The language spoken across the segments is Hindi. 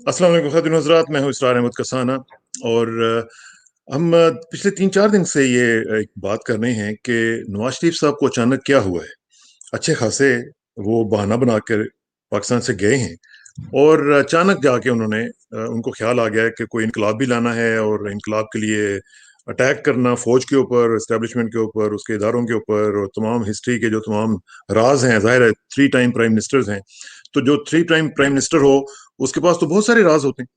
अस्सलाम वालेकुम ख़ातिन हज़रात, मैं हूँ इसरार अहमद कसाना। और हम पिछले 3-4 दिन से ये एक बात कर रहे हैं कि नवाज़ शरीफ साहब को अचानक क्या हुआ है? अच्छे खासे वो बहाना बनाकर पाकिस्तान से गए हैं और अचानक जाके उनको ख़्याल आ गया है कि कोई इनकलाब भी लाना है और इनकलाब के लिए अटैक करना फ़ौज के ऊपर, एस्टेब्लिशमेंट के ऊपर, उसके इदारों के ऊपर और तमाम हिस्ट्री के जो तमाम राज़ हैं, ज़ाहिर है 3 टाइम प्राइम मिनिस्टर्स हैं, तो जो 3 टाइम प्राइम मिनिस्टर हो, उसके पास तो बहुत सारे राज़ होते हैं।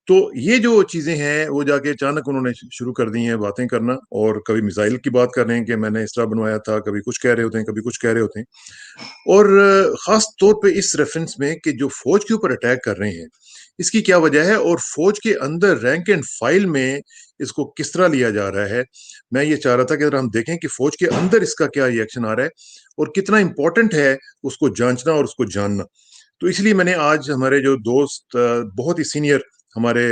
तो ये जो चीज़ें हैं, वो जाके अचानक उन्होंने शुरू कर दी हैं बातें करना और कभी मिसाइल की बात कर रहे हैं कि मैंने इस तरह बनवाया था, कभी कुछ कह रहे होते हैं, कभी कुछ कह रहे होते हैं। और ख़ास तौर पे इस रेफ़रेंस में कि जो फ़ौज के ऊपर अटैक कर रहे हैं, इसकी क्या वजह है और फ़ौज के अंदर रैंक एंड फ़ाइल में इसको किस तरह लिया जा रहा है। मैं ये चाह रहा था कि अगर हम देखें कि फ़ौज के अंदर इसका क्या रिएक्शन आ रहा है और कितना इम्पोर्टेंट है उसको जाँचना और उसको जानना। तो इसलिए मैंने आज हमारे जो दोस्त बहुत ही सीनियर हमारे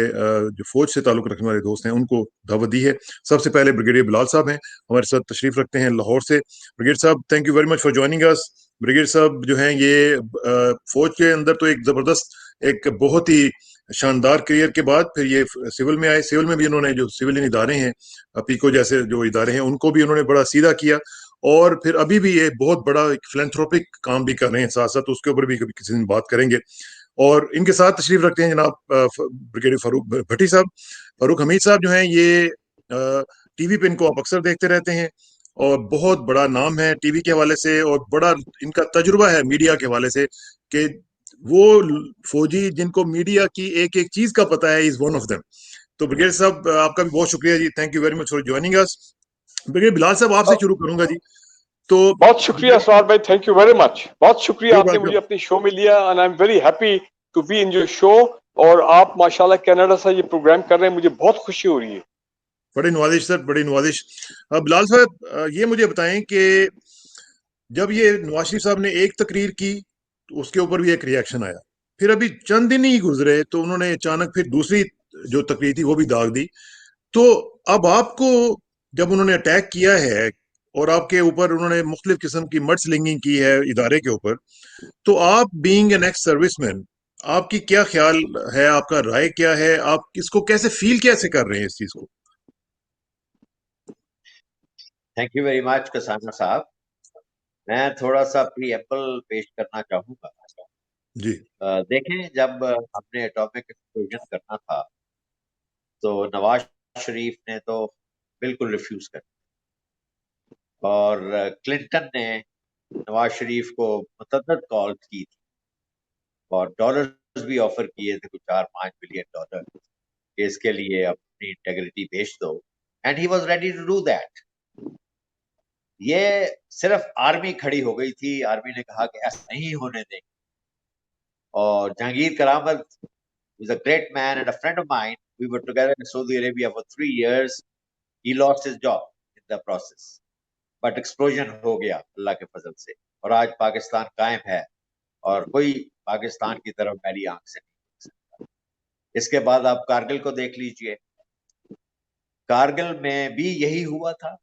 जो फ़ौज से ताल्लुक़ रखने वाले दोस्त हैं, उनको दावत दी है। सबसे पहले ब्रिगेडियर बिलाल साहब हैं, हमारे साथ तशरीफ़ रखते हैं लाहौर से। ब्रिगेडियर साहब, thank you very much for joining us. Brigadier साहब जो हैं ये फ़ौज के अंदर तो एक ज़बरदस्त, एक बहुत ही शानदार करियर के बाद फिर ये सिविल में आए। सिविल में भी इन्होंने जो सिविलियन इदारे हैं, पीको जैसे जो इदारे हैं, उनको भी उन्होंने बड़ा सीधा किया और फिर अभी भी ये बहुत बड़ा एक फिलैंथ्रोपिक काम भी कर रहे हैं साथ-साथ, उसके ऊपर भी कभी किसी दिन बात करेंगे। और इनके साथ तशरीफ़ रखते हैं जनाब ब्रिगेडियर फ़ारूक भट्टी साहब। फ़ारूक हमीद साहब जो हैं ये टीवी पे इनको आप अक्सर देखते रहते हैं और बहुत बड़ा नाम है टीवी के हवाले से और बड़ा इनका तजुर्बा है मीडिया के हवाले से कि वो फौजी जिनको मीडिया की एक-एक चीज़ का पता है, इज़ वन ऑफ देम। तो ब्रिगेडियर साहब आपका भी बहुत शुक्रिया जी, thank you very much for joining us. Brigadier Bilal साहब आपसे शुरू करूँगा जी। तो बहुत शुक्रिया सवार भाई, थैंक यू वेरी मच। बहुत शुक्रिया कोई आपने बात मुझे नहीं। अपनी शो में लिया and I am very happy to be in your show. और आप माशाल्लाह कनाडा से ये प्रोग्राम कर रहे हैं, मुझे बहुत खुशी हो रही है। बड़ी नवाज़िश सर, बड़ी नवाज़िश। बिलाल साहब ये मुझे बताएं कि जब ये नवाज शरीफ साहब ने एक तकरीर की तो उसके ऊपर भी एक रिएक्शन आया, फिर अभी चंद दिन ही गुजरे तो उन्होंने अचानक फिर दूसरी जो तकरीर थी वो भी दाग दी। तो अब आपको जब उन्होंने अटैक किया है और आपके ऊपर उन्होंने मुख्तलिफ किस्म की मड स्लिंगिंग की है इदारे के ऊपर, तो आप बीइंग एन एक्स सर्विसमैन, आपकी क्या ख्याल है, आपका राय क्या है, आप इसको कैसे फील कैसे कर रहे हैं इस चीज को? Thank you very much Kasana साहब। मैं थोड़ा सा प्री एप्पल पेश करना चाहूंगा। जी। देखें, जब हमने एटॉमिक एक्सप्लोजन करना था तो नवाज शरीफ ने तो बिल्कुल रिफ्यूज कर दिया और क्लिंटन ने नवाज शरीफ को मुतअद्दिद कॉल की थी और डॉलर्स भी ऑफर किए थे, कुछ 4-5 बिलियन डॉलर कि इसके लिए अपनी इंटेग्रिटी बेच दो, and he was ready to do that. ये सिर्फ आर्मी खड़ी हो गई थी, आर्मी ने कहा कि ऐसा नहीं होने देंगे। और जहांगीर करामत is a great man and a friend of mine. We were together in Saudi Arabia for 3 years. He lost his job in the process. But explosion हो गया अल्लाह के फजल से और आज पाकिस्तान कायम है और कोई पाकिस्तान की तरफ मेरी आंख से नहीं देख सकता। इसके बाद आप कारगिल को देख लीजिए, कारगिल में भी यही हुआ था।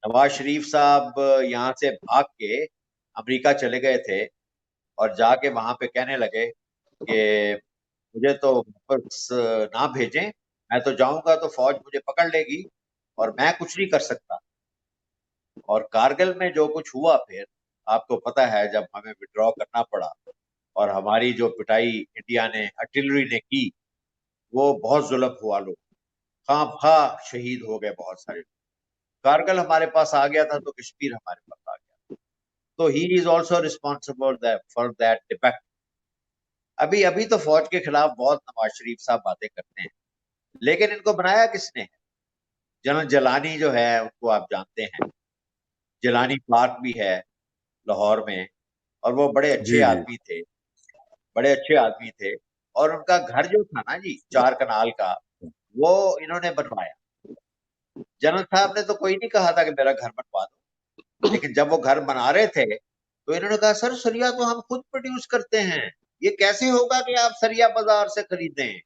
नवाज शरीफ साहब यहाँ से भाग के अमेरिका चले गए थे और जाके वहां पे कहने लगे कि मुझे तो वापस ना भेजें, मैं तो जाऊंगा तो फौज मुझे पकड़ लेगी और मैं कुछ नहीं कर सकता। और कारगिल में जो कुछ हुआ फिर आपको पता है, जब हमें विड्रॉ करना पड़ा और हमारी जो पिटाई इंडिया ने आर्टिलरी ने की, वो बहुत जुल्म हुआ। लोग खां खा शहीद हो गए बहुत सारे। कारगिल हमारे पास आ गया था तो कश्मीर हमारे पास आ गया, तो he is also responsible for that defect. अभी अभी तो फौज के खिलाफ बहुत नवाज शरीफ साहब बातें करते हैं, लेकिन इनको बनाया किसने है? जनरल जलानी जो है उनको आप जानते हैं, जलानी पार्क भी है लाहौर में, और वो बड़े अच्छे जी जी। आदमी थे, बड़े अच्छे आदमी थे। और उनका घर जो था ना जी, 4 कनाल का, वो इन्होंने बनवाया। जनरल साहब ने तो कोई नहीं कहा था कि मेरा घर बनवा दो, लेकिन जब वो घर बना रहे थे तो इन्होंने कहा सर सरिया तो हम खुद प्रोड्यूस करते हैं, ये कैसे होगा कि आप सरिया बाजार से खरीदें?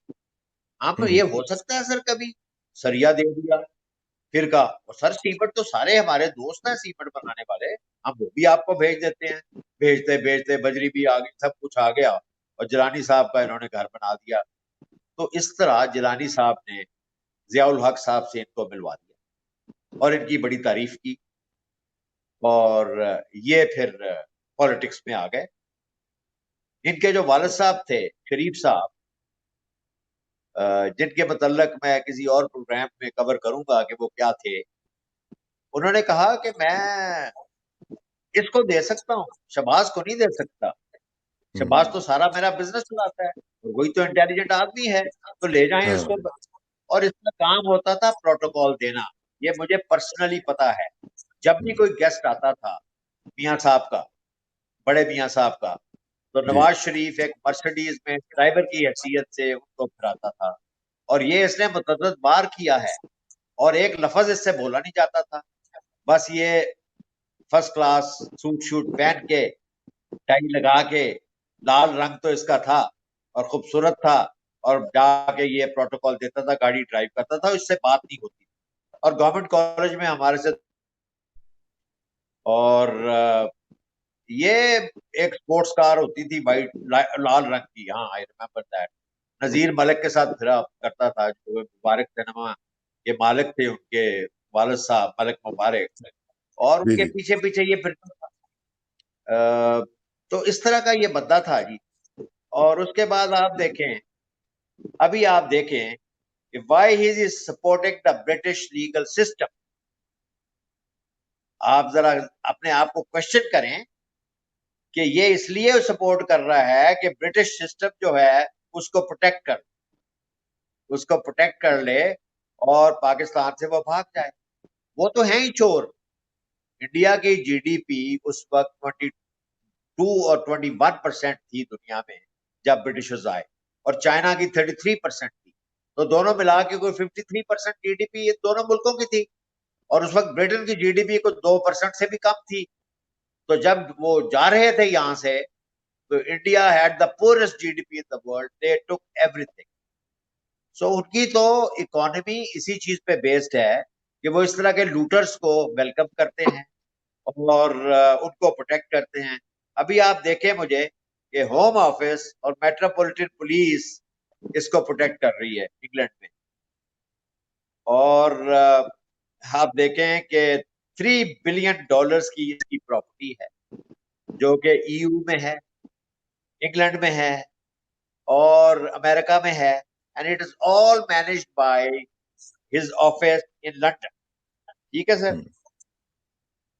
आप ये हो सकता है सर? कभी सरिया दे दिया। फिर कहा और सर सीमेंट तो सारे हमारे दोस्त हैं सीमेंट बनाने वाले, हम वो भी आपको भेज देते हैं। भेजते भेजते बजरी भी आ गई, सब कुछ आ गया और जिलानी साहब का इन्होंने घर बना दिया। तो इस तरह जिलानी साहब ने जियाउल हक साहब से इनको मिलवा दिया और इनकी बड़ी तारीफ की और ये फिर पॉलिटिक्स में आ गए। इनके जो वालिद साहब थे शरीफ साहब, जिनके मतलब मैं किसी और प्रोग्राम में कवर करूंगा कि वो क्या थे, उन्होंने कहा कि मैं इसको दे सकता हूँ, शहबाज को नहीं दे सकता। शहबाज तो सारा मेरा बिजनेस चलाता है और वही तो इंटेलिजेंट आदमी है, तो ले जाएं इसको। और इसका काम होता था प्रोटोकॉल देना, ये मुझे पर्सनली पता है। जब भी कोई गेस्ट आता था मियाँ साहब का, बड़े मियाँ साहब का, तो नवाज शरीफ एक मर्सिडीज में ड्राइवर की हैसियत से उनको फिराता था। और ये इसने मुतअद्दिद बार किया है और एक लफ्ज इससे बोला नहीं जाता था। बस ये फर्स्ट क्लास सूट शूट पहन के, टाई लगा के, लाल रंग तो इसका था और खूबसूरत था, और जाके ये प्रोटोकॉल देता था, गाड़ी ड्राइव करता था, इससे बात नहीं होती। और गवर्नमेंट कॉलेज में हमारे से, और ये एक स्पोर्ट्स कार होती थी वाइट लाल रंग की, हाँ आई रिमेम्बर दैट। नजीर मलिक के साथ फिरा करता था, जो मुबारक सिनेमा के मालिक थे, उनके वालिद साहब मलिक मुबारक, और उनके पीछे पीछे ये फिरता था। तो इस तरह का ये बंदा था जी। और उसके बाद आप देखें, अभी आप देखें कि why he is supporting the British legal system. आप जरा अपने आप को क्वेश्चन करें कि ये इसलिए सपोर्ट कर रहा है कि ब्रिटिश सिस्टम जो है उसको प्रोटेक्ट कर ले और पाकिस्तान से वो भाग जाए। वो तो है ही चोर। इंडिया की जीडीपी उस वक्त 22 और 21% थी दुनिया में जब ब्रिटिशर्स आए, और चाइना की 33% थी। तो दोनों मिला के कोई 53% जीडीपी ये दोनों मुल्कों की थी। और उस वक्त ब्रिटेन की जीडीपी को 2% से भी कम थी। तो जब वो जा रहे थे यहाँ से, तो India had the poorest GDP in the world, they took everything. So उनकी तो इकोनॉमी इसी चीज पे बेस्ड है कि वो इस तरह के लूटर्स को वेलकम करते हैं और उनको प्रोटेक्ट करते हैं। अभी आप देखें मुझे कि होम ऑफिस और मेट्रोपॉलिटन पुलिस इसको प्रोटेक्ट कर रही है इंग्लैंड में। और आप देखें कि $3 बिलियन की इसकी प्रॉपर्टी है, जो कि ईयू में है, इंग्लैंड में है और अमेरिका में है, and it is all managed by his office in London. ठीक है सर।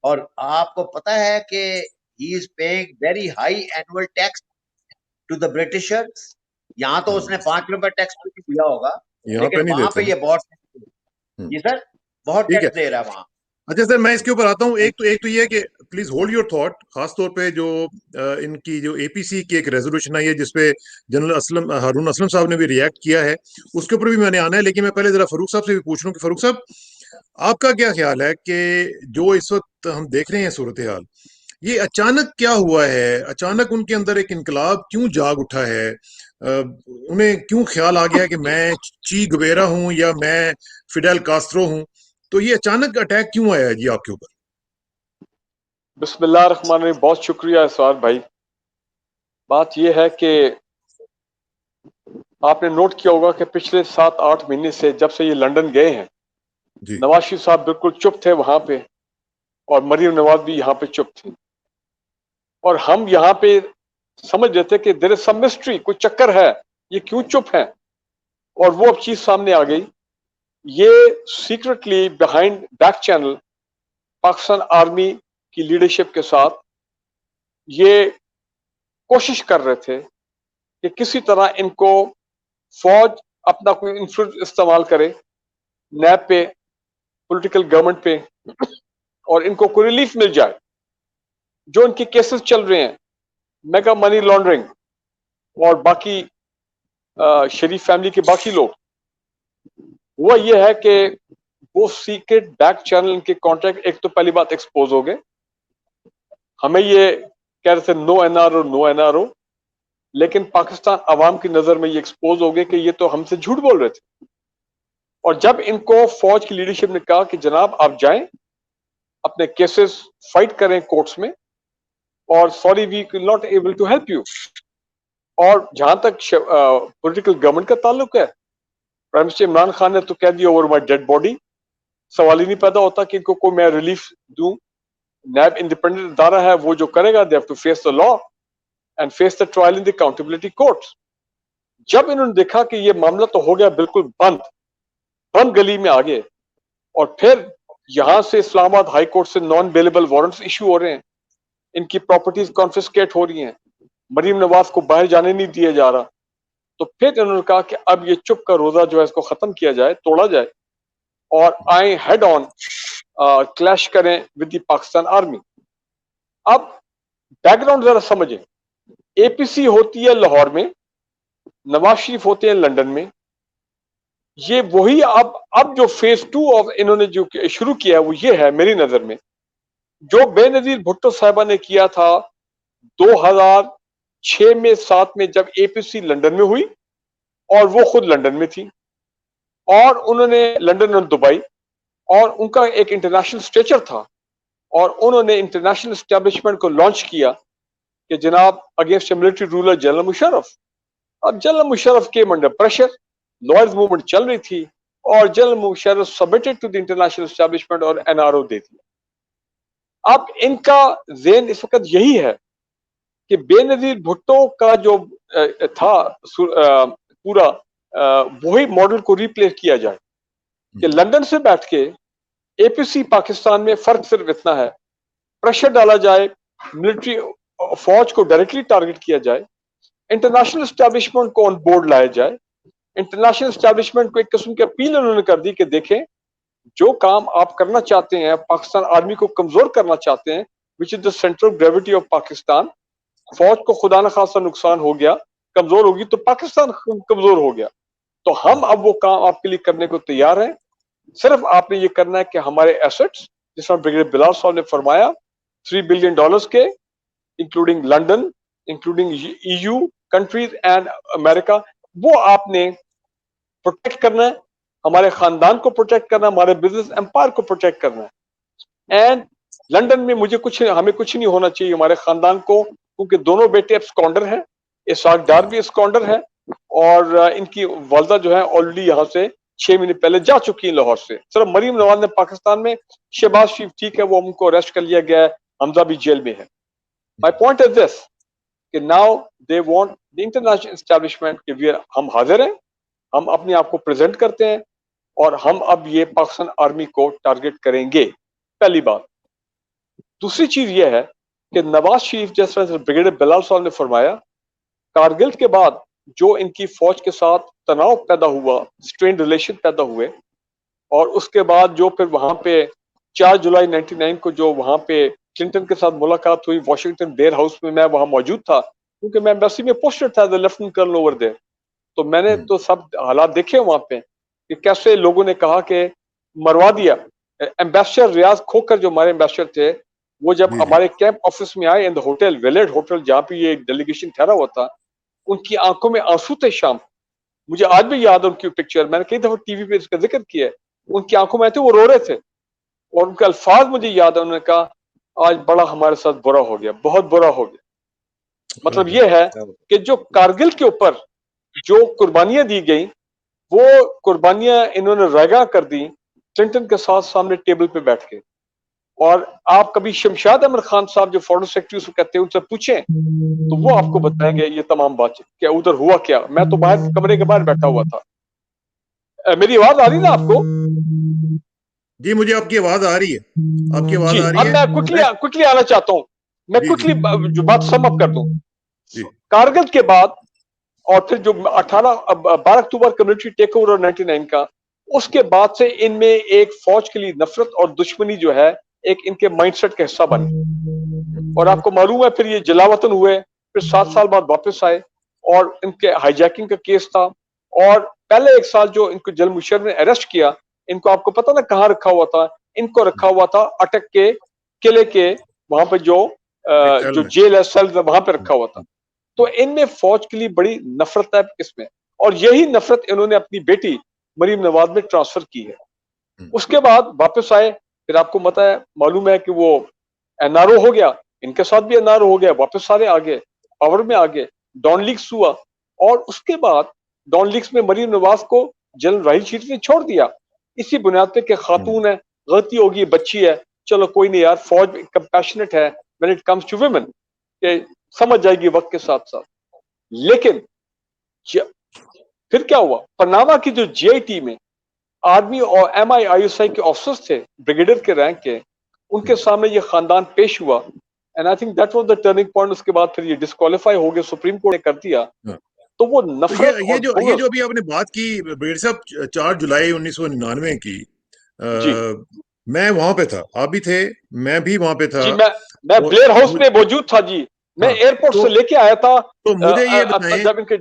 और आपको पता है कि he is paying very high annual tax to the Britishers. यहाँ तो उसने ₹5 टैक्स दिया होगा, लेकिन वहां पे ये बहुत, जी सर, बहुत टैक्स दे रहा है वहां। अच्छा सर, मैं इसके ऊपर आता हूँ। एक तो ये है कि प्लीज होल्ड योर थॉट, खास तौर पे जो इनकी जो एपीसी की एक रेजोल्यूशन आई है जिसपे जनरल हारून असलम साहब ने भी रिएक्ट किया है, उसके ऊपर भी मैंने आना है। लेकिन मैं पहले जरा फरूक साहब से भी पूछ लूं कि फरूक साहब, आपका क्या ख्याल है कि जो इस वक्त हम देख रहे हैं सूरत हाल, ये अचानक क्या हुआ है? अचानक उनके अंदर एक इनकलाब क्यों जाग उठा है? उन्हें क्यों ख्याल आ गया कि मैं ची गुवेरा हूं या मैं फिडेल कास्ट्रो हूं? तो ये अचानक अटैक क्यों आया जी आपके ऊपर? बिस्मिल्लाहिर्रहमानिर्रहीम। बहुत शुक्रिया सवार भाई। बात यह है कि आपने नोट किया होगा कि पिछले 7-8 महीने से, जब से ये लंदन गए हैं, नवाज शरीफ साहब बिल्कुल चुप थे वहां पे, और मरीम नवाज भी यहाँ पे चुप थी। और हम यहाँ पे समझ रहे थे कि देयर इज सम मिस्ट्री, कोई चक्कर है, ये क्यों चुप है। और वो अब चीज सामने आ गई। ये secretly behind back channel Pakistan army की लीडरशिप के साथ ये कोशिश कर रहे थे कि किसी तरह इनको फौज अपना कोई इंफ्लुएंस इस्तेमाल करे नैब पे, पॉलिटिकल गवर्नमेंट पे, और इनको कोई रिलीफ मिल जाए। जो इनके केसेस चल रहे हैं, मेगा मनी लॉन्ड्रिंग और बाकी शरीफ फैमिली के बाकी लोग, वो ये है कि वो सीक्रेट बैक चैनल इनके कॉन्ट्रैक्ट, एक तो पहली बात एक्सपोज हो गए। हमें ये कह रहे थे नो एनआरओ, लेकिन पाकिस्तान अवाम की नजर में ये एक्सपोज हो गए कि ये तो हमसे झूठ बोल रहे थे। और जब इनको फौज की लीडरशिप ने कहा कि जनाब आप जाएं, अपने केसेस फाइट करें कोर्ट्स में, और sorry we can not able to help you, और जहां तक पॉलिटिकल गवर्नमेंट का ताल्लुक है, प्राइम मिनिस्टर इमरान खान ने तो कह दिया ओवर माई डेड बॉडी। सवाल ही नहीं पैदा होता कि इनको को मैं रिलीफ दूं। नैब इंडिपेंडेंट अदारा है, वो जो करेगा, they have to face the law and face the trial in the accountability courts. जब इन्होंने देखा कि ये मामला तो हो गया बिल्कुल बंद गली में आ गए, और फिर यहां से इस्लामाबाद हाई कोर्ट से नॉन बेलेबल वारंट्स इशू हो रहे हैं, इनकी प्रॉपर्टीज कॉन्फिस्केट हो रही हैं, मरीम नवाज को बाहर जाने नहीं दिया जा रहा, तो फिर इन्होंने कहा कि अब ये चुप का रोजा जो है इसको खत्म किया जाए, तोड़ा जाए, और आए हेड ऑन क्लैश करें विद द पाकिस्तान आर्मी। अब बैकग्राउंड जरा समझें। एपीसी होती है लाहौर में, नवाज शरीफ होते हैं लंदन में। ये वही अब जो फेज 2 ऑफ इन्होंने जो शुरू किया है वो ये है मेरी नजर में, जो बेनजीर भुट्टो साहिबा ने किया था 2006 में 7 में, जब एपीसी लंदन में हुई और वो खुद लंदन में थी, और उन्होंने लंदन और दुबई, और उनका एक इंटरनेशनल स्ट्रेचर था, और उन्होंने इंटरनेशनल एस्टेब्लिशमेंट को लॉन्च किया कि जनाब against military ruler general Musharraf. अब जनरल मुशर्रफ के अंडर प्रेशर लॉयर्स मूवमेंट चल रही थी, और general Musharraf submitted to the international establishment और एनआरओ दे दिया। अब इनका ज़ेन इस वक्त यही है कि बेनजीर भुट्टो का जो था पूरा वही मॉडल को रिप्लेस किया जाए कि लंदन से बैठ के एपीसी पाकिस्तान में फर्क सिर्फ इतना है, प्रेशर डाला जाए, मिलिट्री फौज को डायरेक्टली टारगेट किया जाए, इंटरनेशनल एस्टेब्लिशमेंट को ऑन बोर्ड लाया जाए। इंटरनेशनल एस्टेब्लिशमेंट को एक किस्म की अपील उन्होंने कर दी कि देखें, जो काम आप करना चाहते हैं, पाकिस्तान आर्मी को कमजोर करना चाहते हैं, which is the centre of gravity of Pakistan, फौज को खुदा न खासा नुकसान हो गया, कमजोर होगी तो पाकिस्तान कमजोर हो गया, तो हम अब वो काम आपके लिए करने को तैयार हैं। सिर्फ आपने ये करना है कि हमारे एसेट्स, जिस तरह ब्रिगेडियर बिलाल साहब ने फरमाया, $3 बिलियन के, including London, including EU countries and America, वो आपने प्रोटेक्ट करना है, हमारे खानदान को प्रोटेक्ट करना है, हमारे बिजनेस एम्पायर को प्रोटेक्ट करना है। एंड लंदन में हमें कुछ नहीं होना चाहिए हमारे खानदान को, क्योंकि दोनों बेटे अब स्कॉन्डर हैं, इसाक डार भी स्कॉन्डर है, और इनकी वालदा जो है ऑलरेडी यहाँ से 6 महीने पहले जा चुकी है लाहौर से। सिर्फ मरीम नवाज ने पाकिस्तान में, शहबाज शरीफ ठीक है वो उनको अरेस्ट कर लिया गया है, हमजा भी जेल में है। माई पॉइंट इज दिस कि now they want the international establishment कि हम हाजिर हैं, हम अपने आप को प्रेजेंट करते हैं, और हम अब ये पाकिस्तान आर्मी को टारगेट करेंगे, पहली बात। दूसरी चीज ये है कि नवाज शरीफ, जैसे ब्रिगेडियर बिलाल साहब ने फरमाया, कारगिल के बाद जो इनकी फौज के साथ तनाव पैदा हुआ, स्ट्रेन रिलेशन पैदा हुए, और उसके बाद जो फिर वहां पे 4 जुलाई 99 को जो वहां पे क्लिंटन के साथ मुलाकात हुई वॉशिंगटन वेयर हाउस में, मैं वहां मौजूद था क्योंकि मैं एम्बेसी में पोस्टेड था, लेफ्टिनेंट कर्नल ओवर देयर, तो मैंने तो सब हालात देखे वहां पे कि कैसे लोगों ने कहा कि मरवा दिया। एम्बेसडर रियाज खोकर जो हमारे एम्बेसडर थे, वो जब हमारे कैंप ऑफिस में आए in the hotel valid hotel, जहाँ पे ये डेलीगेशन ठहरा हुआ था, उनकी आंखों में आंसू थे शाम, मुझे आज भी याद है उनकी पिक्चर, मैंने कई दफा टीवी पे इसका जिक्र किया है, उनकी आंखों में थे, वो रो रहे थे, और उनके अल्फाज मुझे याद है, उन्होंने कहा आज बड़ा हमारे साथ बुरा हो गया, बहुत बुरा हो गया। मतलब ये है कि जो कारगिल के ऊपर जो कुर्बानियां दी गई, वो कुर्बानियां इन्होंने रगा कर दी क्लिंटन के साथ सामने टेबल पे बैठ के। और आप कभी शमशाद अहमद खान साहब जो फॉरेन सेक्रेटरी उसको कहते हैं, उनसे पूछें तो वो आपको बताएंगे ये तमाम बातें क्या उधर हुआ क्या। मैं तो बाहर कमरे के बाहर बैठा हुआ था। मेरी आवाज आ रही ना आपको? जी मुझे आपकी आवाज आ रही है, आपकी आवाज आ रही है। अब मैं क्विकली आना चाहता हूँ, मैं क्विकली जो बात सम अप कर दूं। कारगिल के बाद और फिर जो 12 अक्टूबर कम्युनिटी टेक ओवर 99 का, उसके बाद से इनमें एक फौज के लिए नफरत और दुश्मनी जो है एक इनके माइंडसेट का हिस्सा बनी। और आपको मालूम है फिर ये जलावतन हुए, फिर 7 साल बाद वापस आए, और इनके हाईजैकिंग का केस था, और पहले 1 साल जो इनको जनरल मुशर्रफ ने अरेस्ट किया, इनको आपको पता ना कहाँ रखा हुआ था, इनको रखा हुआ था अटक के किले के वहां पे जो जेल है, सेल वहां पे रखा हुआ था। तो इनमें फौज के लिए बड़ी नफरत है इसमें, और यही नफरत इन्होंने अपनी बेटी मरीम नवाज में ट्रांसफर की है। उसके बाद वापस आए, फिर आपको मालूम है कि वो एनआरओ हो गया, इनके साथ भी एनआरओ हो गया, वापस सारे आ गए, पावर में आ गए, डॉन लीक्स हुआ, और उसके बाद डॉन लीक्स में मरीम नवाज को जनरल राहिल शरीफ ने छोड़ दिया, इसी बुनियाद पे कि खातून है, गलती होगी, बच्ची है, चलो कोई नहीं यार, फौज कंपैशनेट है when it comes to women, कि समझ जाएगी वक्त के साथ साथ। लेकिन फिर क्या हुआ, पनामा की जो जीआईटी में आर्मी और MI-ISI के ऑफिसर्स थे, ब्रिगेडियर के रैंक के, उनके सामने ये खानदान पेश हुआ, and I think that was the turning point. उसके बाद फिर ये डिस्क्वालीफाई हो गए, सुप्रीम कोर्ट ने कर दिया। तो वो तो नफरत ये और जो अभी आपने बात की ब्रिगेडियर साहब, 4 जुलाई 1999 की, जी मैं वहां पे था, आप भी थे, मैं भी वहां पे था। जी, मैं ब्लेयर हाउस में मौजूद था जी, मैं हाँ, एयरपोर्ट तो से लेके आया था। जब इनके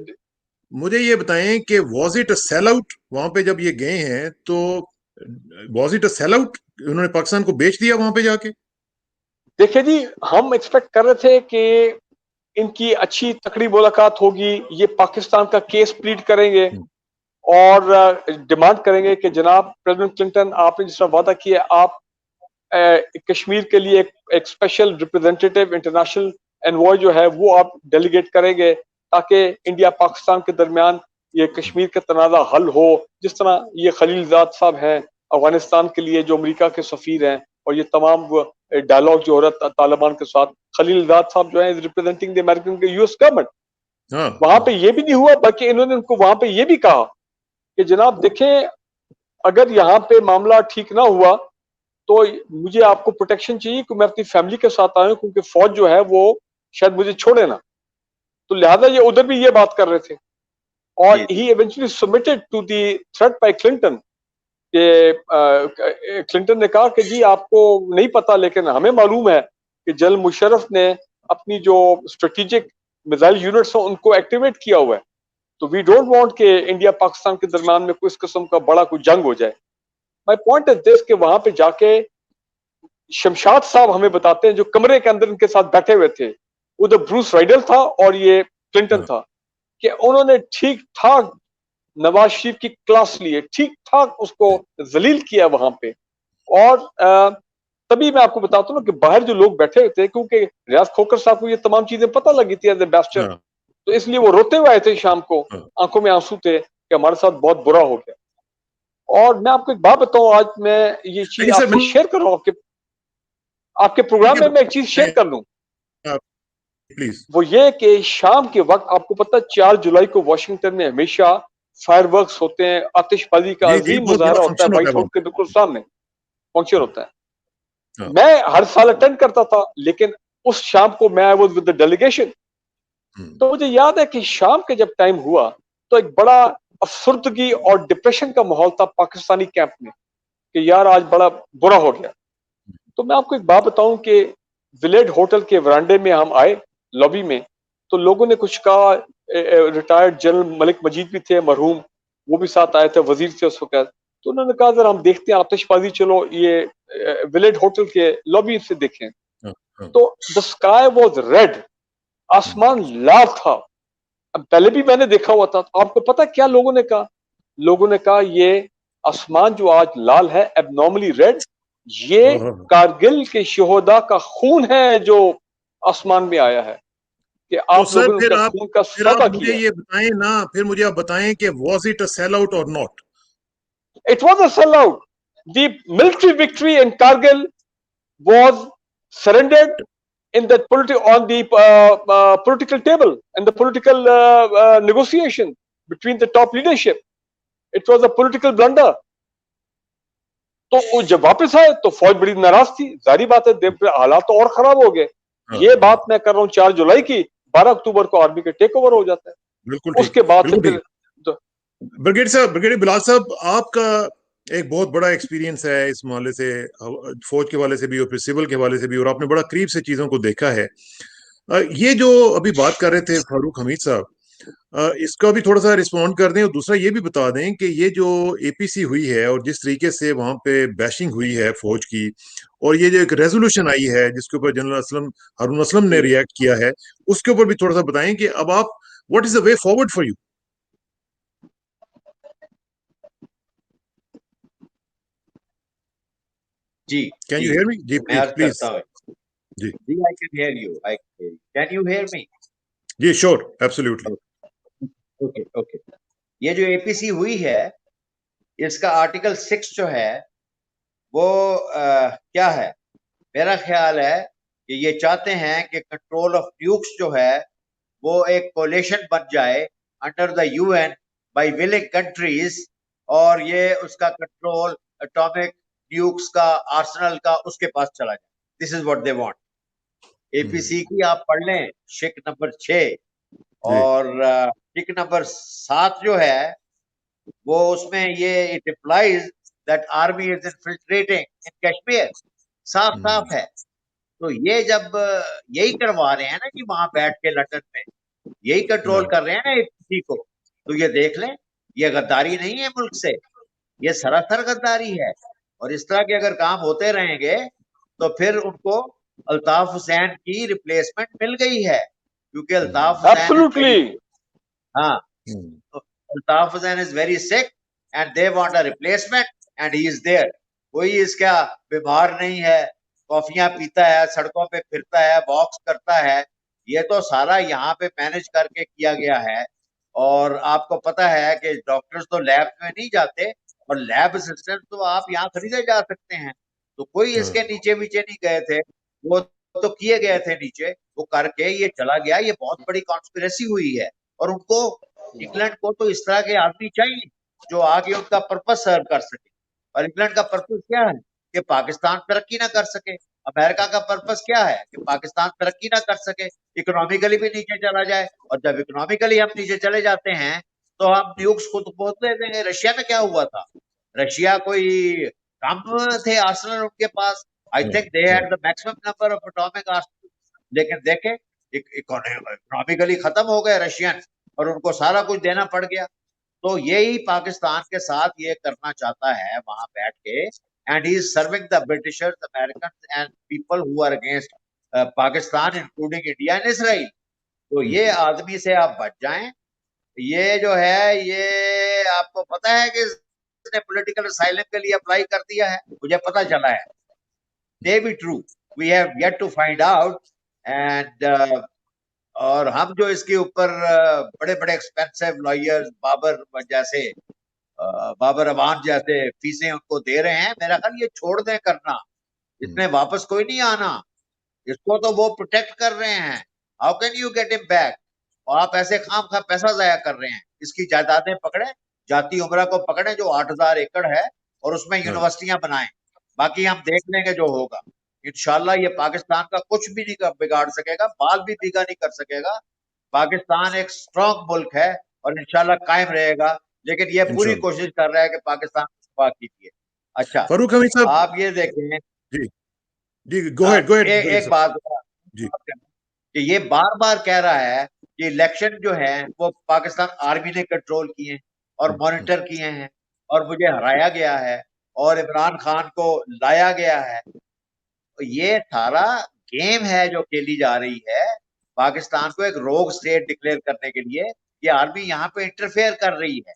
मुझे ये बताएं कि was it a sell out वहां पे जब ये गए हैं, तो was it a sell out, उन्होंने पाकिस्तान को बेच दिया वहां पे जाके? देखिए जी, हम एक्सपेक्ट कर रहे थे कि इनकी अच्छी तकड़ी मुलाकात होगी, ये पाकिस्तान का केस प्लीड करेंगे और डिमांड करेंगे कि जनाब प्रेसिडेंट क्लिंटन, आपने जिस तरह वादा किया, आप कश्मीर के लिए एक स्पेशल रिप्रेजेंटेटिव, इंटरनेशनल एनवॉय जो है वो आप डेलीगेट करेंगे, ताकि इंडिया पाकिस्तान के दरमियान ये कश्मीर का तनाज़ा हल हो। जिस तरह ये खलीलजाद साहब हैं अफगानिस्तान के लिए, जो अमेरिका के सफीर हैं, और ये तमाम डायलॉग जो हो रहा है तालिबान के साथ, खलीलजाद साहब जो है representing the American US government, वहां पे ये भी नहीं हुआ, बल्कि इन्होंने उनको वहां पे ये भी कहा कि जनाब देखें, अगर यहाँ पे मामला ठीक ना हुआ तो मुझे आपको प्रोटेक्शन चाहिए कि मैं अपनी फैमिली के साथ आया हूं, क्योंकि फौज जो है वो शायद मुझे छोड़े ना। तो लिहाजा ये उधर भी ये बात कर रहे थे, और he eventually submitted to the threat by Clinton, कि क्लिंटन ने कहा कि जी आपको नहीं पता, लेकिन हमें मालूम है कि जनरल मुशर्रफ ने अपनी जो स्ट्रेटेजिक मिसाइल यूनिट्स हैं उनको एक्टिवेट किया हुआ है, तो वी डोंट वांट कि इंडिया पाकिस्तान के दरमियान में कोई इस किस्म का बड़ा कोई जंग हो जाए। माय पॉइंट इज दिस कि वहां पे जाके शमशाद साहब हमें बताते हैं, जो कमरे के अंदर इनके साथ बैठे हुए थे, उधर ब्रूस राइडल था और ये क्लिंटन था, कि उन्होंने ठीक ठाक नवाज शरीफ की क्लास ली है, ठीक ठाक उसको जलील किया वहां पे। और तभी मैं आपको बताता हूँ कि बाहर जो लोग बैठे हुए थे, क्योंकि रियाज खोकर साहब को ये तमाम चीजें पता लगी थी एज ए बैस्टर, तो इसलिए वो रोते हुए आए थे शाम को, आंखों में आंसू थे कि हमारे साथ बहुत बुरा हो गया। और मैं आपको एक बात बताऊं, आज मैं ये चीज आपसे शेयर कर रहा हूं, आपके प्रोग्राम में मैं एक चीज शेयर कर लूं, प्लीज। वो ये कि शाम के वक्त आपको पता है 4 जुलाई को वाशिंगटन में हमेशा फायरवर्क्स होते हैं, आतिशबाजी का जी जी, अजीम बहुत बड़ा मुजाहरा होता है फंक्शन होता है व्हाइट वहां हाउस के पे। बिल्कुल सामने फंक्शन होता है। हाँ, मैं हर साल अटेंड करता था, लेकिन उस शाम को मैं I was with the delegation, तो मुझे याद है कि शाम के जब टाइम हुआ तो एक बड़ा अफसुर्दगी और डिप्रेशन का माहौल था पाकिस्तानी कैंप में, कि यार आज बड़ा बुरा हो गया। तो मैं आपको एक बात बताऊं कि विलेज होटल के वरांडे में हम आए, लॉबी में, तो लोगों ने कुछ कहा, रिटायर्ड जनरल मलिक मजीद भी थे मरहूम, वो भी साथ आए थे, वजीर थे उस वक्त, तो उन्होंने कहा जरा हम देखते हैं आतिशबाजी, चलो ये विलेज होटल के लॉबी से देखें। हाँ, हाँ। तो द स्काई वाज रेड, आसमान लाल था। अब पहले भी मैंने देखा हुआ था, तो आपको पता क्या लोगों ने कहा? लोगों ने कहा ये आसमान जो आज लाल है, एबनॉर्मली रेड, ये कारगिल के शहोदा का खून है जो आसमान में आया है, कि तो आप सर लोगों ने फिर उनका आप खून का फिर आप सौदा मुझे किया। ये बताएं ना, फिर मुझे आप बताएं कि was it a sell out और not? It was a sell out. The military victory in Kargil was surrendered in the on the political table and the political negotiation between the top leadership. It was a political blunder. तो जब वापस आए तो फौज बड़ी नाराज थी, जारी बात है, हालात तो और खराब हो गए। ये बात मैं कर रहा हूँ 4 जुलाई की, 12 अक्टूबर को आर्मी का टेक ओवर हो जाता है। बिल्कुल ठीक, उसके बाद से बिल्कुल फिर ठीक। ब्रिगेडियर बिलाल साहब, आपका एक बहुत बड़ा एक्सपीरियंस है इस मामले से, फौज के वाले से भी और फिर सिविल के वाले से भी, और आपने बड़ा करीब से चीजों को देखा है। ये जो अभी बात कर रहे थे फारूक हमीद साहब, इसका भी थोड़ा सा रिस्पॉन्ड कर दें, और दूसरा ये भी बता दें कि ये जो एपीसी हुई है और जिस तरीके से वहां पे बैशिंग हुई है फौज की, और ये जो एक रेजोल्यूशन आई है जिसके ऊपर जनरल असलम हारून असलम ने रिएक्ट किया है, उसके ऊपर भी थोड़ा सा बताएं कि अब आप, what is the way forward for you? जी कैन जी, यू हियर मी? जी मैं प्लीज अर्ज प्लीज। करता हूँ। जी जी, I can hear you, I can you hear me? जी श्योर, एब्सोल्युटली। Okay okay. ये जो एपीसी हुई है, इसका आर्टिकल 6 जो है वो क्या है? मेरा ख्याल है कि ये चाहते हैं कि कंट्रोल ऑफ न्यूक्स जो है वो एक कोलेशन बन जाए under the UN by willing countries, और ये उसका कंट्रोल एटॉमिक न्यूक्स का, आर्सेनल का, उसके पास चला जाए। This is what they want. APC की आप पढ़ लें शिक नंबर 6, जी। और शिक नंबर 7 जो है वो उसमें ये it implies that army is infiltrating in Kashmir. साफ साफ है। तो ये जब यही करवा रहे हैं ना कि वहां बैठ के लंदन में यही कंट्रोल हाँ। कर रहे हैं ना एपीसी को, तो ये देख लें, ये गद्दारी नहीं है मुल्क से, ये सरासर गद्दारी है। और इस तरह के अगर काम होते रहेंगे तो फिर उनको अल्ताफ हुसैन की रिप्लेसमेंट मिल गई है, क्योंकि Altaf Hussain is absolutely. Very, हाँ, Altaf Hussain is very sick and they want a replacement and he is there. कोई इसका बीमार नहीं है, कॉफियां पीता है, सड़कों पे फिरता है, वॉक्स करता है। ये तो सारा यहाँ पे मैनेज करके किया गया है। और आपको पता है कि डॉक्टर्स तो लैब में नहीं जाते, और लैब असिस्टेंट तो आप यहाँ खरीदे जा सकते हैं। तो कोई इसके हाँ। नीचे नीचे नहीं गए थे, वो तो किए गए थे नीचे, वो करके ये चला गया। ये बहुत बड़ी कॉन्स्पिरेसी हुई है। और उनको, इंग्लैंड को तो इस तरह के आदमी चाहिए जो आगे उनका पर्पस सर्व कर सके। और इंग्लैंड का पर्पस क्या है? कि पाकिस्तान तरक्की ना कर सके। अमेरिका का पर्पस क्या है? कि पाकिस्तान तरक्की ना कर सके, इकोनॉमिकली भी नीचे चला जाए। और जब इकोनॉमिकली हम नीचे चले जाते हैं तो हम न्यूक्स खुद बहुत दे देंगे। रशिया में क्या हुआ था? रशिया कोई कम थे आर्सेनल उनके पास? आई थिंक दे हाँ। Had the maximum number of atomic Arsenal. लेकिन देखे, इकोनॉमिकली खत्म हो गए रशियन, और उनको सारा कुछ देना पड़ गया। तो यही पाकिस्तान के साथ ये करना चाहता है वहां बैठ के। And he is serving the Britishers, American and people who are against Pakistan, including India and Israel. तो ये आदमी से आप बच जाएं। ये जो है, ये आपको पता है कि इसने पॉलिटिकल असाइलम के लिए अप्लाई कर दिया है, मुझे पता चला है। They be true, we have yet to find out. And और हम जो इसके ऊपर बड़े बड़े एक्सपेंसिव लॉयर्स, बाबर अवान जैसे फीसें उनको दे रहे हैं, मेरा ख्याल ये छोड़ दें करना। इसमें वापस कोई नहीं आना। इसको तो वो प्रोटेक्ट कर रहे हैं। How can you get him back? और आप ऐसे खाम खा पैसा जाया कर रहे हैं। इसकी जायदादें पकड़े, जाति उमरा को पकड़े जो 8,000 एकड़ है, और उसमें हाँ। यूनिवर्सिटियां बनाएं। बाकी हम देख लेंगे जो होगा। इंशाल्लाह ये पाकिस्तान का कुछ भी नहीं बिगाड़ सकेगा, बाल भी बीगा नहीं कर सकेगा। पाकिस्तान एक स्ट्रॉन्ग मुल्क है और इंशाल्लाह कायम रहेगा। लेकिन ये पूरी इंशाल्लाह। कोशिश कर रहा है कि पाकिस्तान को तबाह कीजिए। अच्छा, फारूक हमीद साहब। आप ये देखें, जी। जी, गो हेड एक बात जी। कि ये बार बार कह रहा है कि इलेक्शन जो है वो पाकिस्तान आर्मी ने कंट्रोल किए हैं और मॉनिटर किए हैं, और मुझे हराया गया है, और इमरान खान को लाया गया है। तो ये सारा गेम है जो खेली जा रही है पाकिस्तान को एक रोग स्टेट डिक्लेयर करने के लिए। ये आर्मी यहाँ पे इंटरफेयर कर रही है।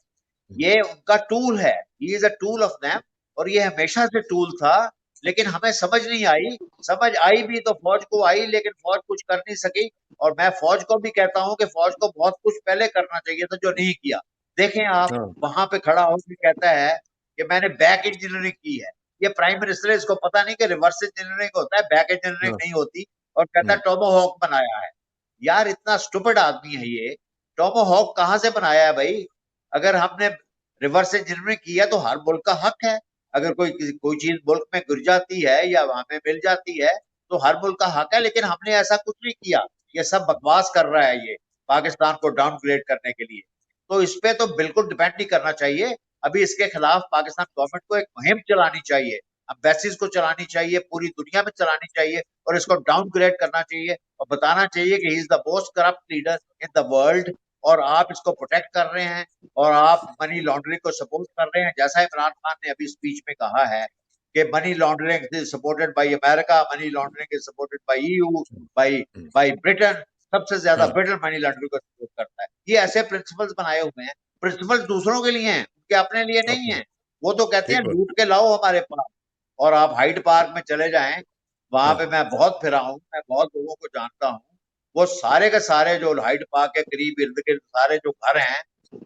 ये उनका टूल है, he is a tool of them. और ये हमेशा से टूल था, लेकिन हमें समझ नहीं आई। समझ आई भी तो फौज को आई, लेकिन फौज कुछ कर नहीं सकी। और मैं फौज को भी कहता हूँ कि फौज को बहुत कुछ पहले करना चाहिए था जो नहीं किया। देखें आप, हाँ। वहां पे खड़ा होकर कहता है कि मैंने बैक इंजीनियरिंग की है। ये प्राइम मिनिस्टर है, इसको पता नहीं कि रिवर्स इंजीनियरिंग होता है, बैक इंजीनियरिंग हाँ। नहीं होती। और कहता है टोमोहॉक बनाया है। यार इतना स्टूपिड आदमी है ये। टोमोहॉक कहाँ से बनाया है भाई? अगर हमने रिवर्स इंजीनियरिंग किया तो हर मुल्क का हक है। अगर कोई चीज मुल्क में गिर जाती है या वहां पे मिल जाती है तो हर मुल्क का हक है। लेकिन हमने ऐसा कुछ नहीं किया। ये सब बकवास कर रहा है ये, पाकिस्तान को डाउनग्रेड करने के लिए। तो इस पे तो बिल्कुल डिपेंड नहीं करना चाहिए। अभी इसके खिलाफ पाकिस्तान गवर्नमेंट को एक मुहिम चलानी चाहिए, एम्बेसीज को चलानी चाहिए, पूरी दुनिया में चलानी चाहिए, और इसको डाउनग्रेड करना चाहिए और बताना चाहिए कि he is the most corrupt leader in the world. और आप इसको प्रोटेक्ट कर रहे हैं, और आप मनी लॉन्ड्रिंग को सपोर्ट कर रहे हैं, जैसा इमरान खान ने अभी स्पीच में कहा है कि money laundering is supported by America, money laundering is supported by EU, by by Britain. सबसे ज्यादा हाँ। ब्रिटेन मनी लॉन्ड्रिंग को सपोर्ट करता है। ये ऐसे प्रिंसिपल्स बनाए हुए हैं। प्रिंसिपल्स दूसरों के लिए हैं, उनके अपने लिए नहीं अपने। है। वो तो कहते हैं ठीक बात। लूट के लाओ हमारे पास। और आप हाइड पार्क में चले जाएं, वहां हाँ। पे मैं बहुत फिरा हूं, मैं बहुत लोगों को जानता हूं। वो सारे के सारे जो हाइड पार्क के करीब इर्द गिर्द सारे जो घर हैं,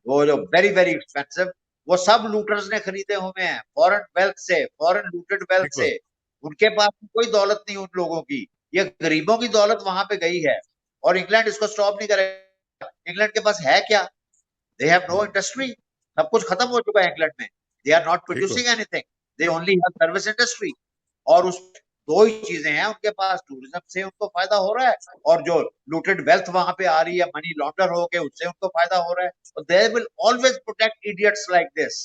वो जो वेरी वेरी एक्सपेंसिव, वो सब लूटर्स ने खरीदे हुए हैं, फॉरेन वेल्थ से, फॉरेन लूटेड वेल्थ से। उनके पास कोई दौलत नहीं उन लोगों की, ये गरीबों की दौलत वहां पे गई है, और इंग्लैंड इसको स्टॉप नहीं करेगा। इंग्लैंड के पास है क्या? दे हैव नो इंडस्ट्री, सब कुछ खत्म हो चुका है इंग्लैंड में। They are not producing anything, they only have service industry. और उस दो ही चीजें हैं उनके पास, टूरिज्म से उनको फायदा हो रहा है, और जो लूटेड वेल्थ वहां पे आ रही है मनी लॉन्डर हो के, उससे उनको फायदा हो रहा है। They will always protect idiots like this,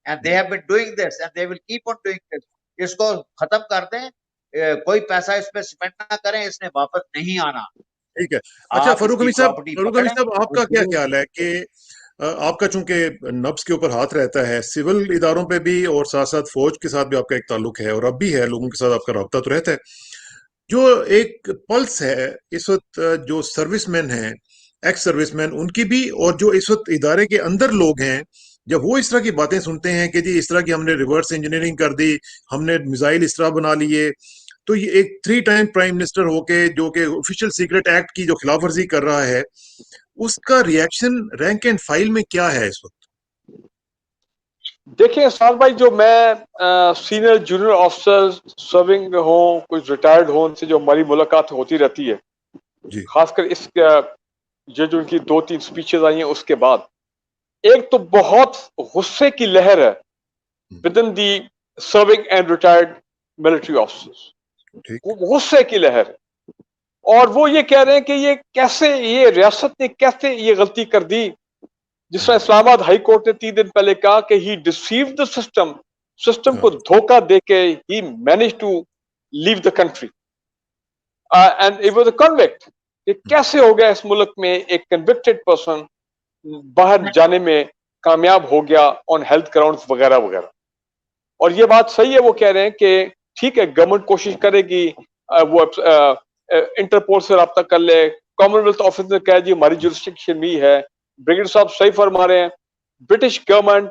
and they have been doing this and they will keep on doing this. इसको खत्म कर दें, कोई पैसा इस पे स्पेंड ना करें, इसने वापस नहीं आना। ठीक है। अच्छा आप इसकी प्रॉपर्टी फारूक हमीद पकड़ें। साहब, आपका क्या ख्याल है कि आपका चूंकि नब्ज के ऊपर हाथ रहता है, सिविल इदारों पे भी और साथ साथ फौज के साथ भी आपका एक ताल्लुक है, और अब भी है, लोगों के साथ आपका राब्ता तो रहता है, जो एक पल्स है इस वक्त, जो सर्विसमैन हैं, एक्स सर्विसमैन, उनकी भी, और जो इस वक्त इदारे के अंदर लोग हैं, जब वो इस तरह की बातें सुनते हैं कि जी इस तरह की हमने रिवर्स इंजीनियरिंग कर दी, हमने मिसाइल इस तरह बना लिए, तो ये एक 3 टाइम प्राइम मिनिस्टर होके जो कि ऑफिशियल सीक्रेट एक्ट की जो खिलाफवर्जी कर रहा है, उसका रिएक्शन रैंक एंड फाइल में क्या है इस वक्त? देखिए साल भाई, जो मैं सीनियर जूनियर ऑफिसर सर्विंग हो, कुछ रिटायर्ड हो, उनसे जो हमारी मुलाकात होती रहती है, जी। खासकर इस ये जो उनकी 2-3 स्पीचेस आई हैं उसके बाद, एक तो बहुत गुस्से की लहर है with in the serving and retired military officers, ठीक। गुस्से की लहर है। और वो ये कह रहे हैं कि ये कैसे, ये रियासत ने कैसे ये गलती कर दी, जिस तरह इस्लामाबाद हाई कोर्ट ने 3 दिन पहले कहा कि he deceived the system, system को धोखा देके he manage to leave the country and it was a convict. ये कैसे हो गया इस मुल्क में एक कन्विक्टेड पर्सन बाहर जाने में कामयाब हो गया ऑन हेल्थ ग्राउंड्स वगैरह वगैरह। और ये बात सही है, वो कह रहे हैं कि ठीक है, गवर्नमेंट कोशिश करेगी, वो इंटरपोल से रब्ता कर ले, कॉमनवेल्थ ऑफिस ने कहा जी हमारी जुरिस्डिक्शन में ही है। ब्रिगेड साहब सही फरमा रहे हैं, ब्रिटिश गवर्नमेंट,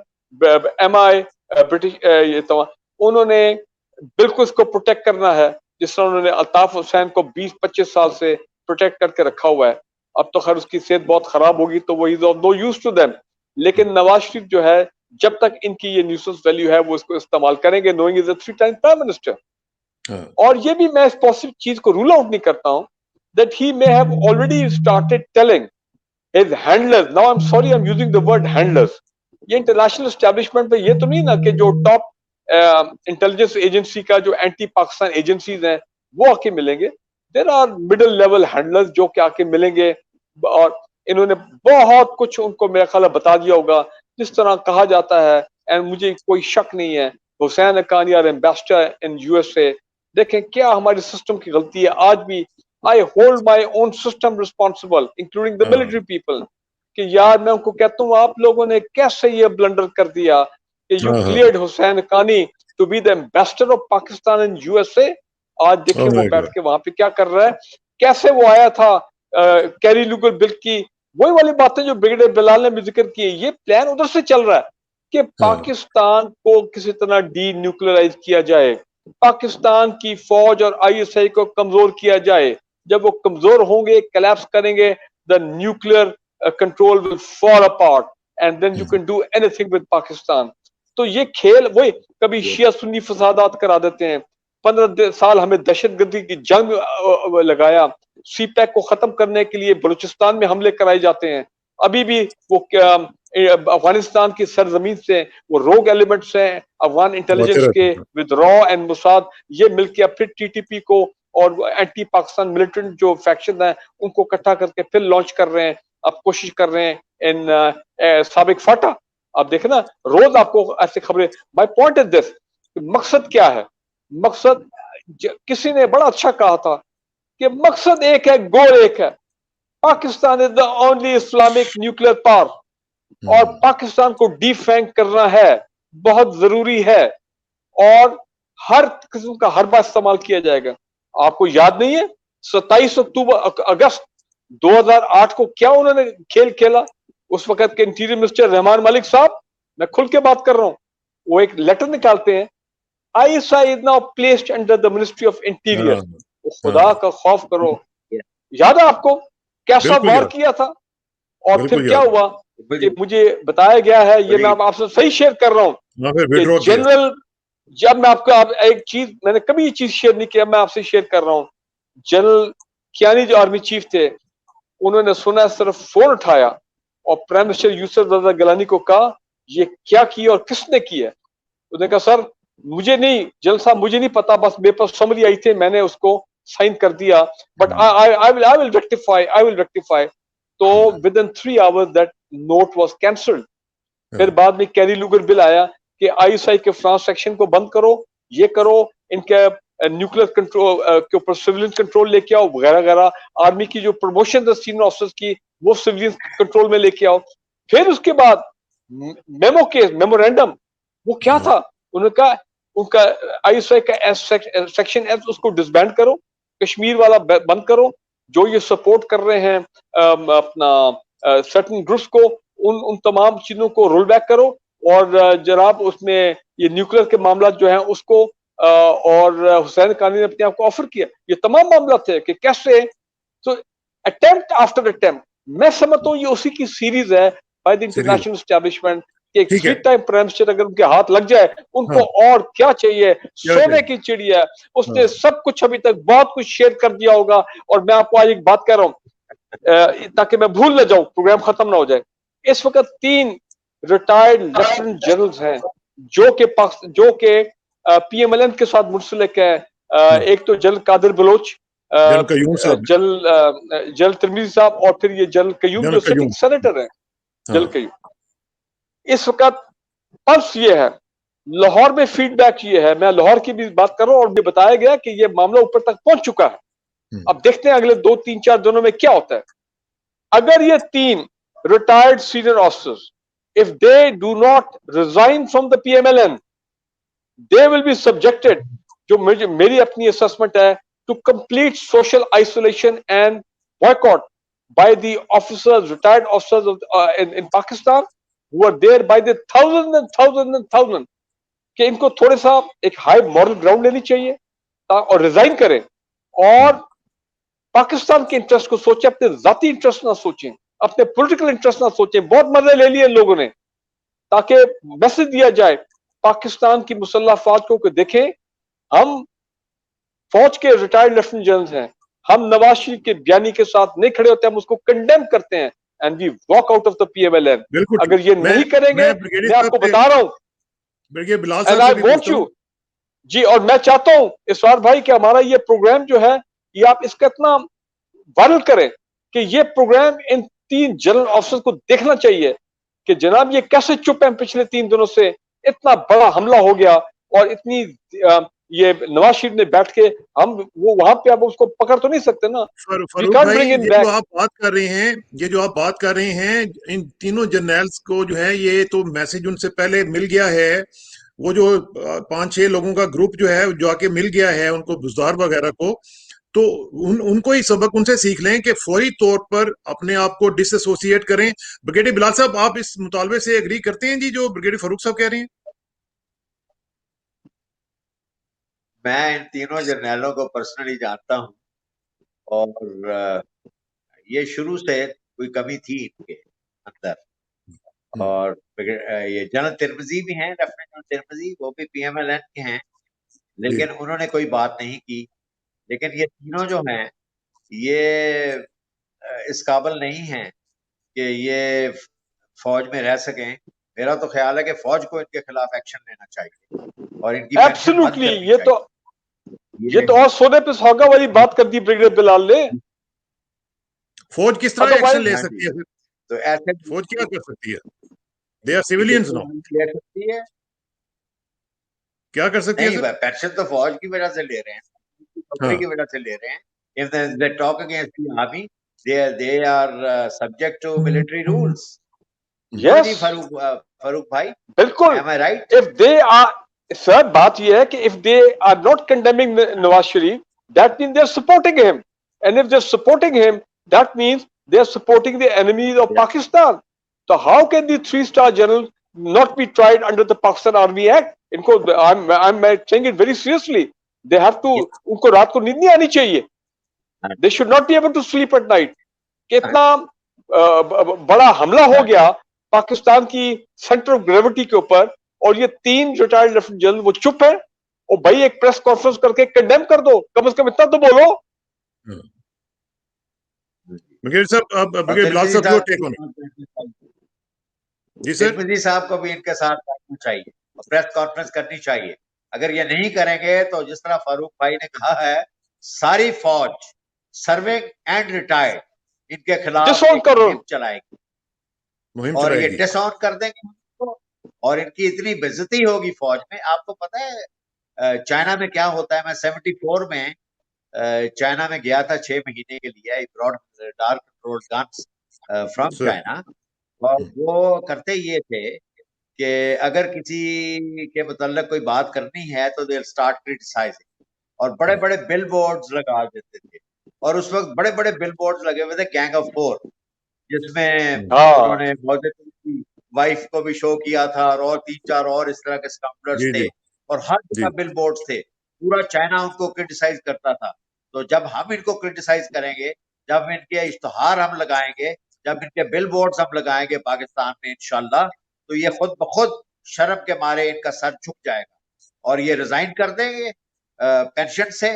MI, ब्रिटिश ये तो उन्होंने बिल्कुल इसको प्रोटेक्ट करना है, जिस तरह उन्होंने अल्ताफ हुसैन को 20-25 साल से प्रोटेक्ट करके रखा हुआ है। अब तो खैर उसकी सेहत बहुत खराब होगी तो वो is of no use to them, लेकिन नवाज शरीफ जो है, जब तक इनकी ये न्यूसेंस वैल्यू है वो इसको इस्तेमाल करेंगे, knowing is a 3 time prime minister. और ये भी मैं इस पॉसिबल चीज को रूल आउट नहीं करता हूं that he may have already started telling his handlers, now I'm sorry I'm using the word handlers, ये इंटरनेशनल एस्टेब्लिशमेंट में ये तो नहीं ना कि जो टॉप इंटेलिजेंस एजेंसी का जो एंटी पाकिस्तान एजेंसीज हैं वो आके मिलेंगे। There are middle level handlers जो कि आके मिलेंगे, और इन्होंने बहुत कुछ उनको मेरा ख्याल बता दिया होगा, जिस तरह कहा जाता है। एंड मुझे कोई शक नहीं है, Husain Haqqani our ambassador in USA। देखें क्या हमारी सिस्टम की गलती है आज भी। I hold my own system responsible including the military people, कि यार मैं उनको कहता हूँ आप लोगों ने कैसे ये ब्लंडर कर दिया कि you cleared Husain Haqqani to be the ambassador of Pakistan in USA। आज देखिए वो बैठ के वहां पे क्या कर रहा है, कैसे वो आया था कैरी लूगर बिल की, वही वाली बातें जो ब्रिगेडियर बिलाल ने भी जिक्र की। ये प्लान उधर से चल रहा है कि पाकिस्तान को किसी तरह डी न्यूक्लियराइज किया जाए, पाकिस्तान की फौज और ISI को कमजोर किया जाए। जब वो कमजोर होंगे, कोलैप्स करेंगे, the nuclear control will fall apart and then you can do anything with Pakistan. तो ये खेल वही, कभी शिया सुन्नी फसादात करा देते हैं, 15 साल हमें दहशतगर्दी की जंग लगाया, CPEC को खत्म करने के लिए बलूचिस्तान में हमले कराए जाते हैं। अभी भी वो अफगानिस्तान की सरजमीन से वो रोग एलिमेंट्स हैं अफगान इंटेलिजेंस के विद रॉ एंड मुसाद, ये मिलकर फिर TTP को और एंटी पाकिस्तान मिलिटेंट जो फैक्शन है उनको इकट्ठा करके फिर लॉन्च कर रहे हैं। अब कोशिश कर रहे हैं इन साबिक फाटा। अब देखे ना रोज आपको ऐसी खबरें। माय पॉइंट इज दिस, मकसद क्या है? मकसद, किसी ने बड़ा अच्छा कहा था कि मकसद एक है, गोल एक है। Pakistan is the only Islamic nuclear power और पाकिस्तान को डिफैंक करना है, बहुत जरूरी है, और हर किस्म का हरबा इस्तेमाल किया जाएगा। आपको याद नहीं है 27 अगस्त 2008 को क्या उन्होंने खेल खेला? उस वक्त के इंटीरियर मिनिस्टर रहमान मलिक साहब, मैं खुल के बात कर रहा हूं, वो एक लेटर निकालते हैं, ISI is now placed under the ministry of interior. खुदा का खौफ करो, याद है आपको? कैसा वार किया था। और फिर क्या हुआ कि मुझे बताया गया है, ये मैं आपसे सही शेयर कर रहा हूँ कि जनरल, जब मैं आपको एक चीज, मैंने कभी ये चीज शेयर नहीं किया, मैं आपसे शेयर कर रहा हूँ। जनरल कियानी जो आर्मी चीफ थे, उन्होंने सुना, सिर्फ फोन उठाया और प्राइम मिनिस्टर यूसुफ रजा गिलानी को कहा ये क्या किया और किसने किया। उन्होंने कहा सर मुझे नहीं, जनरल साहब मुझे नहीं पता, बस मेरे पास समरी आई थी, मैंने उसको साइन कर दिया, बट आई विल रेक्टिफाई। तो with in 3 hours that note was cancelled. फिर बाद में कैरी लूगर बिल आया कि आईएसआई के फ्रांस सेक्शन को बंद करो, ये करो, इनके न्यूक्लियर कंट्रोल के ऊपर सिविलियन कंट्रोल लेके आओ, वगैरह वगैरह। आर्मी की जो प्रमोशन है सीनियर ऑफिसर्स की, वो सिविलियन कंट्रोल में लेके आओ। फिर उसके बाद मेमोरेंडम, वो क्या था, उनका उनका आईएसआई का सेक्शन एफ उसको डिसबैंड करो, कश्मीर वाला बंद करो, जो ये सपोर्ट कर रहे हैं अपना सर्टेन ग्रुप्स को, उन तमाम चीजों को रोल बैक करो। और जनाब उसमें ये न्यूक्लियर के मामला जो है उसको और हुसैन कानी ने अपने आप को ऑफर किया, ये तमाम मामला थे कि कैसे। तो अटेम्प्ट आफ्टर अटेम्प्ट, मैं समझता हूँ ये उसी की सीरीज है बाय द इंटरनेशनल एस्टेब्लिशमेंट। एक 3 टाइम प्राइम मिनिस्टर अगर उनके हाथ लग जाए, उनको और क्या चाहिए, सोने की चिड़िया। उसने सब कुछ अभी तक बहुत कुछ शेयर कर दिया होगा। और मैं आपको आज एक बात कह रहा हूँ ताकि मैं भूल न जाऊं, प्रोग्राम खत्म ना हो जाए। इस वक्त 3 रिटायर्ड लेफ्टिनेंट जनरल्स हैं जो के पीएमएलएन के साथ मुंसलिक है। एक तो जनरल कादिर बलोच, जनरल तिरमिजी साहब, और फिर ये जनरल कयूम जो सिटिंग सेनेटर है, जनरल कयूम। इस वक्त पल्स ये है, लाहौर में फीडबैक ये है, मैं लाहौर की भी बात कर रहा हूं, और मुझे बताया गया कि ये मामला ऊपर तक पहुंच चुका है। अब देखते हैं अगले 2-3-4 दिनों में क्या होता है। अगर ये 3 retired senior officers, if they do not resign from the PMLN, they will be subjected, जो मेरी अपनी assessment है, to complete social isolation and boycott by the officers, retired officers of, in Pakistan, who are there by the thousands and thousands and thousands, कि इनको थोड़े सा एक हाई मॉरल ग्राउंड लेनी चाहिए और रिजाइन करें, और पाकिस्तान के इंटरेस्ट को सोचें, अपने जाती इंटरेस्ट ना सोचें, अपने पॉलिटिकल इंटरेस्ट ना सोचें। बहुत मजे ले लिए लोगों ने, ताकि मैसेज दिया जाए पाकिस्तान की मुसल्लह फौज को कि देखें, हम फौज के रिटायर्ड लेफ्टिनेंट जनरल हैं, हम नवाज शरीफ के बयानी के साथ नहीं खड़े होते, हम उसको कंडेम करते हैं, and we walk out of the PMLN. अगर ये नहीं करेंगे, मैं आपको बता रहा हूं, एंड आई वांट यू जी, और मैं चाहता हूं इसरार भाई कि हमारा ये प्रोग्राम जो है, ये आप इसका इतना वायरल करें कि ये प्रोग्राम इन 3 जनरल ऑफिसर्स को देखना चाहिए कि जनाब ये कैसे चुप हैं। पिछले 3 दिनों से इतना बड़ा हमला हो गया, और इतनी ये नवाज शरीफ ने बैठ के, हम वो वहां पे अब उसको पकड़ तो नहीं सकते ना। फारूक भाई, ये जो आप बात कर रहे हैं, इन तीनों जनरल्स को जो है, ये तो मैसेज उनसे पहले मिल गया है। वो जो 5-6 लोगों का ग्रुप जो है, जो आके मिल गया है उनको, बुज़दार वगैरह को, तो उनको ही सबक उनसे सीख लें कि फौरी तौर पर अपने आप को डिसएसोसिएट करें। ब्रिगेडियर बिलाल साहब, आप इस मुतालबे से एग्री करते हैं जी, जो ब्रिगेडियर फारूक साहब कह रहे हैं? मैं इन तीनों जर्नैलों को पर्सनली जानता हूं, और ये शुरू से कोई कमी थी इनके अंदर। और ये जनरल तिरमिजी भी हैं, लेफ्टिनेंट तिरमिजी, वो भी पीएमएलएन के हैं, लेकिन उन्होंने कोई बात नहीं की। लेकिन ये तीनों जो हैं, ये इस काबिल नहीं हैं कि ये फौज में रह सकें। मेरा तो ख्याल है कि फौज को इनके खिलाफ एक्शन लेना चाहिए, और इनकी एब्सोल्युटली, ये तो और सोने पे सुहागा वाली बात कर दी ब्रिगेडियर बिलाल ने। फौज किस तरह एक्शन ले सकती है? तो ऐसे फौज क्या कर सकती है? They are civilians no. ले सकती है, क्या कर सकती है? पेंशन तो फौज की वजह से ले रहे हैं, नौकरी की वजह से ले रहे हैं। If they talk against the army, they are subject to military rules. Yes, Farooq भाई, बिल्कुल। Am I right? If they are, sir बात ये है कि if they are not condemning Nawaz Sharif, that means they are supporting him, and if they are supporting him, that means they are supporting the enemies of Pakistan. So how can the 3-star general not be tried under the Pakistan Army Act? इनको I'm saying it very seriously. They have to, उनको रात को नींद नहीं आनी चाहिए. They should not be able to sleep at night. कि इतना बड़ा हमला हो गया पाकिस्तान की सेंटर ऑफ ग्रेविटी के ऊपर, और ये 3 रिटायर्ड लेफ्टिनेंट जनरल वो चुप है। और भाई एक प्रेस कॉन्फ्रेंस करके कंडेम कर दो, कम से कम इतना तो बोलो। ब्रिगेडियर साहब, अब ब्रिगेडियर बिलाल साहब योर टेक ऑन। जी सर। तिरमिजी साहब को भी इनके साथ बैठना चाहिए और प्रेस कॉन्फ्रेंस करनी चाहिए। अगर ये नहीं करेंगे तो जिस तरह फारूक भाई ने कहा है, सारी फौज सर्विंग एंड रिटायर्ड इनके खिलाफ मुहिम चलाएगी और ये डिसऑन कर देंगे और इनकी इतनी बेइज्जती होगी फौज में। आपको पता है चाइना में क्या होता है? मैं 74 में चाइना में गया था 6 महीने के लिए। I brought radar controlled guns from China, और वो करते ये थे कि अगर किसी के मतलब कोई बात करनी है तो दे स्टार्ट क्रिटिसाइजिंग, और बड़े बड़े बिल बोर्ड्स लगा देते थे। और उस वक्त बड़े बड़े बिल बोर्ड्स लगे हुए थे गैंग ऑफ 4, जिसमें उन्होंने मौजूद की वाइफ को भी शो किया था और 3-4 और इस तरह के स्कैम्बलर्स थे, और हर जगह बिल बोर्ड्स थे। पूरा चाइना उनको क्रिटिसाइज करता था। तो जब हम इनको क्रिटिसाइज करेंगे, जब इनके इश्तहार हम लगाएंगे, जब इनके बिल बोर्ड्स हम लगाएंगे पाकिस्तान में इंशाल्लाह, तो ये खुद ब खुद शर्म के मारे इनका सर झुक जाएगा और ये रिजाइन कर देंगे पेंशन से,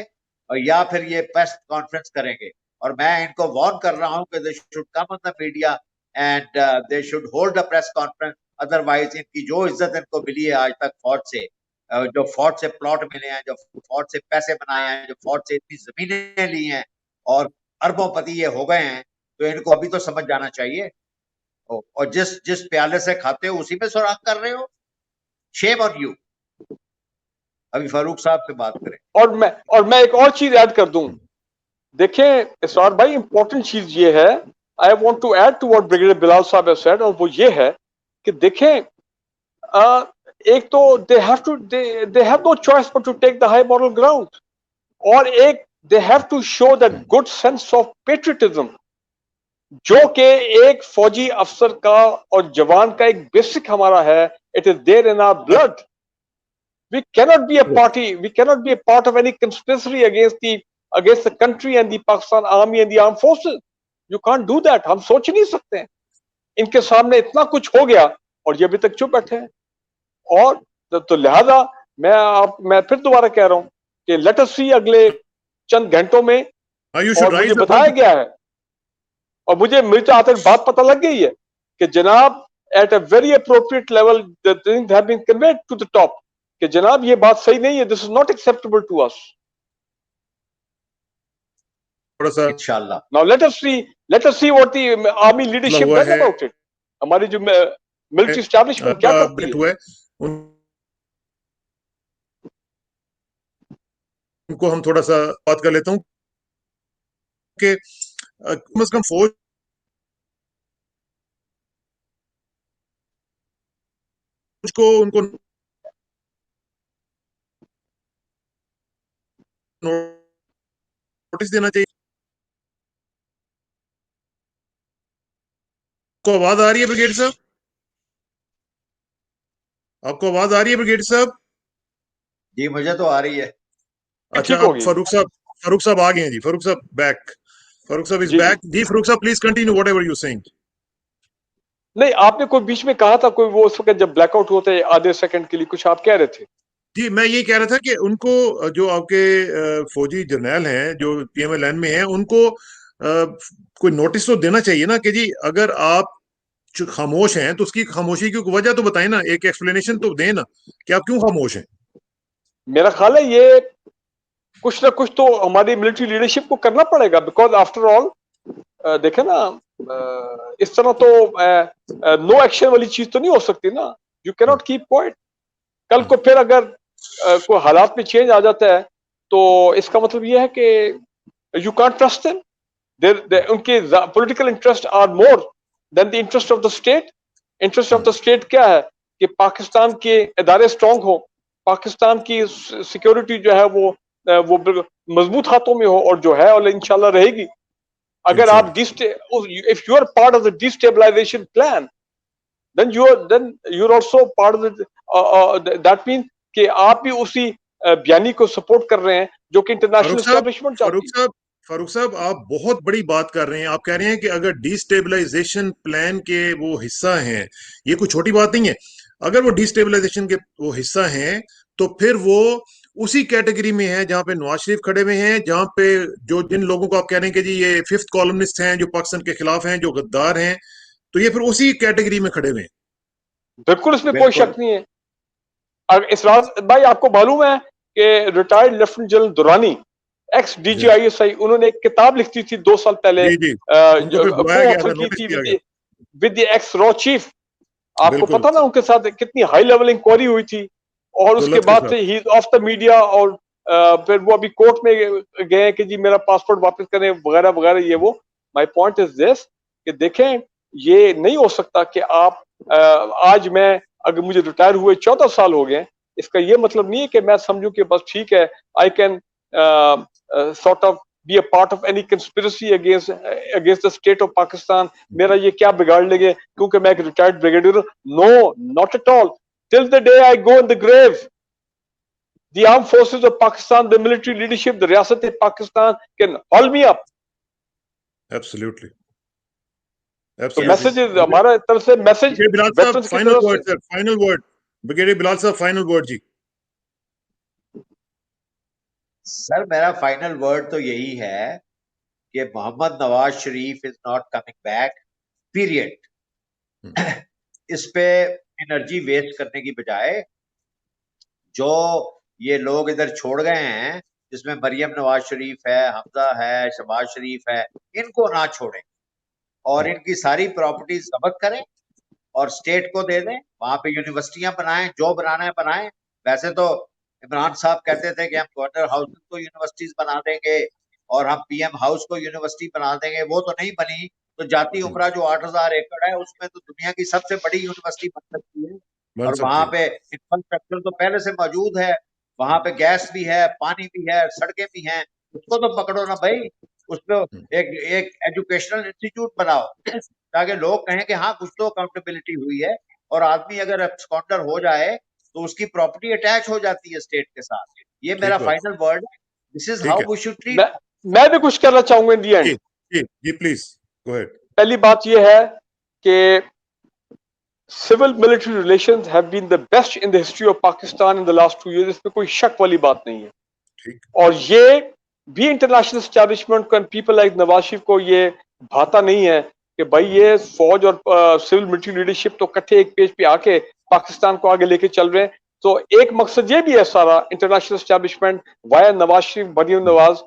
या फिर ये प्रेस कॉन्फ्रेंस करेंगे। और मैं इनको वार्न कर रहा हूं कि they should come on the media and they should hold a press conference. Otherwise इनकी जो इज्जत इनको मिली है आज तक फौज से, जो फौज से प्लॉट मिले हैं, जो फौज से पैसे बनाए हैं, जो फौज से इतनी जमीनें ली हैं और अरबोंपति ये हो गए हैं, तो इनको अभी तो समझ जाना चाहिए। और जिस प्याले से खाते हो उसी में सुराख कर रहे हो। Shame on you. अभी फारूक साहब से बात करें। और मैं एक और चीज ऐड कर दूं। देखें इसरार भाई, इंपॉर्टेंट चीज ये है, I want to add to what brigadier Bilal साहब हैव सेड, और वो ये है कि देखें एक तो they have no choice but to take the high moral ground, और एक they have to show that good sense of patriotism जो कि एक फौजी अफसर का और जवान का एक बेसिक हमारा है। It is there in our blood. We cannot be a party. We cannot be a part of any conspiracy against the country and the Pakistan Army and the armed forces. You can't do that. हम सोच नहीं सकते हैं। इनके सामने इतना कुछ हो गया और ये अभी तक चुप बैठे हैं। और तो लिहाजा मैं फिर दोबारा कह रहा हूं कि लेट अस सी अगले चंद घंटों में, और मुझे बताया गया है और मुझे आज तक बात पता लग गई है कि जनाब at a very appropriate level the things have been conveyed to the top कि जनाब ये बात सही नहीं है, this is not acceptable to us. इंशाल्लाह। Now let us see what the army leadership does about it. हमारी जो मिलिट्री एस्टैब्लिशमेंट क्या करती है। उनको हम थोड़ा सा बात कर लेता हूं कि कम से कम फौज को उनको नोटिस देना चाहिए। आपको आवाज आ रही है ब्रिगेडियर साहब? आपको आवाज आ रही है ब्रिगेडियर साहब? जी मुझे तो आ रही है। अच्छा, अब फारूक साहब आ गए हैं जी। फारूक साहब बैक। फारूक साहब इज बैक जी। फारूक साहब please continue whatever you saying. नहीं, आपने कोई बीच में कहा था, कोई वो उस वक्त जब ब्लैकआउट होते आधे सेकंड के लिए कुछ आप कह रहे थे। जी मैं ये कह रहा था कि उनको जो आपके फौजी जर्नैल हैं जो पीएमएलएन में हैं, उनको कोई नोटिस तो देना चाहिए ना कि जी अगर आप खामोश हैं तो उसकी खामोशी की वजह तो बताएं ना, एक एक्सप्लेनेशन तो दें ना कि आप क्यों खामोश हैं। मेरा ख्याल है ये कुछ ना कुछ तो हमारी मिलिट्री लीडरशिप को करना पड़ेगा, बिकॉज आफ्टर ऑल देखे ना इस तरह तो नो एक्शन वाली चीज तो नहीं हो सकती ना। You can not keep quiet. कल को फिर अगर कोई हालात में चेंज आ जाता है तो इसका मतलब यह है कि यू कांट ट्रस्ट देम। उनके political interest are more than the interest of the state. Interest of the state क्या है कि पाकिस्तान के इदारे स्ट्रांग हो, पाकिस्तान की सिक्योरिटी जो है वो मजबूत हाथों में हो, और जो है और इंशाल्लाह रहेगी। अगर आप if you are part of the destabilization plan, then you're also part of the that means कि आप भी उसी बयानी को सपोर्ट कर रहे हैं जो कि इंटरनेशनल एस्टैब्लिशमेंट चाहती है। फारूक साहब, आप बहुत बड़ी बात कर रहे हैं। आप कह रहे हैं कि अगर डिस्टेबलाइजेशन प्लान के वो हिस्सा हैं, ये कोई छोटी बात नहीं है। अगर वो डिस्टेबलाइजेशन के वो हिस्सा हैं, तो फिर वो उसी कैटेगरी में है जहां पे नवाज शरीफ खड़े हुए हैं, जहां पे जो जिन लोगों को आप कह रहे हैं कि जी ये फिफ्थ कॉलमनिस्ट हैं, जो पाकिस्तान के खिलाफ हैं, जो गद्दार हैं, तो ये फिर उसी कैटेगरी में खड़े हुए हैं। बिल्कुल, इसमें कोई बिल्कुल। शक नहीं है। इसरार भाई, आपको मालूम है कि retired lieutenant general Durrani, ex G DG ISI, उन्होंने एक किताब लिखी थी 2 साल पहले, जी जी, उनको फिर को बुलाया गया ऑथर था, की नोटिस थी किया गया। With the x raw chief. आपको बिल्कुल, पता ना उनके साथ कितनी हाई लेवल इंक्वायरी हुई थी, और उसके दौलत के बाद साथ। से ही ऑफ द मीडिया, और फिर वो अभी कोर्ट में गए कि जी मेरा पासपोर्ट वापस करें, वगैरह वगैरह, ये वो। माय पॉइंट इज दिस कि देखें, ये नहीं हो सकता कि आप आज मैं, अगर मुझे रिटायर हुए 14 साल हो गए, इसका ये मतलब नहीं है कि मैं समझूं कि बस ठीक है, I can sort of be a part of any conspiracy against the state of Pakistan. मेरा ये क्या बिगाड़ लेंगे क्योंकि मैं एक retired brigadier? No, not at all. Till the day I go in the grave, the armed forces of Pakistan, the military leadership, the Riyasat e Pakistan can haul me up. Absolutely, तो यस। Message absolutely. हमारा तरफ से, मैसेज ब्रिगेडियर बिलाल साहब, वेटरन्स की फाइनल तरफ से। Word sir, final word. Brigadier Bilal साहब, फाइनल वर्ड जी। सर मेरा फाइनल वर्ड तो यही है कि Mohammad Nawaz Sharif is not coming back, period. इस पे एनर्जी वेस्ट करने की बजाय जो ये लोग इधर छोड़ गए हैं, जिसमें मरियम नवाज शरीफ है, हमजा है, शहबाज शरीफ है, इनको ना छोड़ें और इनकी सारी प्रॉपर्टी जब्त करें और स्टेट को दे दें। वहां पे यूनिवर्सिटियां बनाएं, जो बनाना है बनाएं। वैसे तो इमरान साहब कहते थे कि हम गवर्नर हाउस को यूनिवर्सिटीज बना देंगे और हम पीएम हाउस को यूनिवर्सिटी बना देंगे, वो तो नहीं बनी। तो जाती उमरा जो 8,000 एकड़ है, उसमें तो दुनिया की सबसे बड़ी यूनिवर्सिटी बन सकती है। बन और सकती वहां है। पे इंफ्रास्ट्रक्चर तो पहले से मौजूद है, वहां पे गैस भी है, पानी भी है, सड़कें भी हैं। उसको तो पकड़ो ना भाई, उसमें एक एक एजुकेशनल इंस्टीट्यूट बनाओ ताकि लोग कहें कि हाँ कुछ तो अकाउंटेबिलिटी हुई है। और आदमी अगर एब्सकॉन्डर हो जाए तो उसकी प्रॉपर्टी अटैच हो जाती है स्टेट के साथ। ये मेरा ठीक बात। फाइनल वर्ड है। दिस इज ठीक हाउ है वी शुड ट्रीट। मैं मैं भी कुछ करना चाहूंगा इन दी जी एंड। जी जी, प्लीज गो अहेड। पहली बात यह है कि civil military relations have been the best in the history of Pakistan in the last 2 years, इसमें कोई शक वाली बात नहीं है। ठीक। और ये भी इंटरनेशनल एस्टैब्लिशमेंट को, पीपल लाइक नवाज शरीफ को ये भाता नहीं है कि भाई ये फौज और सिविल मिलिट्री लीडरशिप तो इकट्ठे एक पेज पे आके पाकिस्तान को आगे लेके चल रहे हैं। तो एक मकसद ये भी है सारा international establishment via Nawaz Sharif, Maryam Nawaz,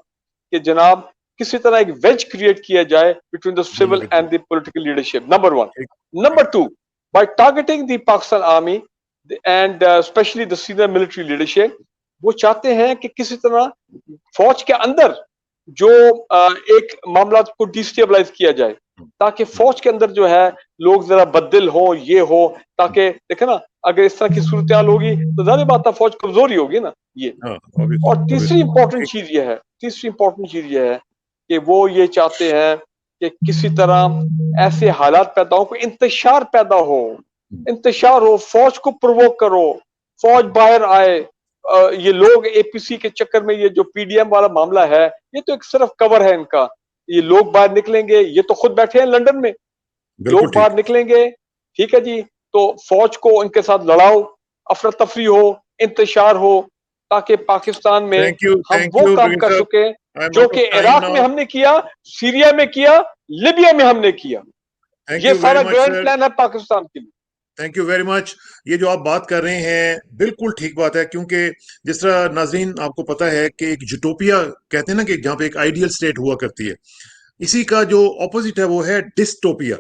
कि जनाब किसी तरह एक वेज क्रिएट किया जाए बिटवीन द दोनों सिविल के and beach. The political leadership, number one. ठीक। ठीक। Number two, by targeting the Pakistan army and especially the senior military leadership, वो चाहते हैं कि किसी तरह फौज के अंदर जो एक मामला को डिस्टेबलाइज किया जाए, ताकि फौज के अंदर जो है लोग जरा बददिल हो, ये हो, ताकि देखे ना, अगर इस तरह की सूरत हाल होगी तो जाहिर बात है फौज कमजोरी होगी ना ये। हाँ, ऑब्वियसली और तीसरी ऑब्वियसली। इंपॉर्टेंट ठीक। चीज ये है, तीसरी इंपॉर्टेंट चीज ये है कि वो ये चाहते हैं कि किसी तरह ऐसे हालात पैदा हो, कोई इंतशार पैदा हो, इंतशार हो, फौज को प्रोवोक करो, फौज बाहर आए। ये लोग एपीसी के चक्कर में, ये जो पीडीएम वाला मामला है, ये तो एक सिर्फ कवर है इनका। ये लोग बाहर निकलेंगे, ये तो खुद बैठे हैं लंदन में, बिल्कुल लोग ठीक। बाहर निकलेंगे, ठीक है जी, तो फौज को इनके साथ लड़ाओ, अफरा तफरी हो, इंतशार हो, ताकि पाकिस्तान में हम थैंक वो यू काम ब्रिगेडियर कर साहब। सके आई एम जो आउट कि ऑफ टाइम इराक में नाउ। हमने किया, सीरिया में किया, लिबिया में हमने किया। थैंक ये यू वेरी सारा मच ग्रैंड सर। प्लान है पाकिस्तान के लिए। Thank you very much. ये जो आप बात कर रहे हैं बिल्कुल ठीक बात है, क्योंकि जिस तरह नाज़रीन आपको पता है कि एक यूटोपिया कहते हैं ना, कि जहाँ पे एक आइडियल स्टेट हुआ करती है, इसी का जो ऑपोजिट है वो है डिस्टोपिया।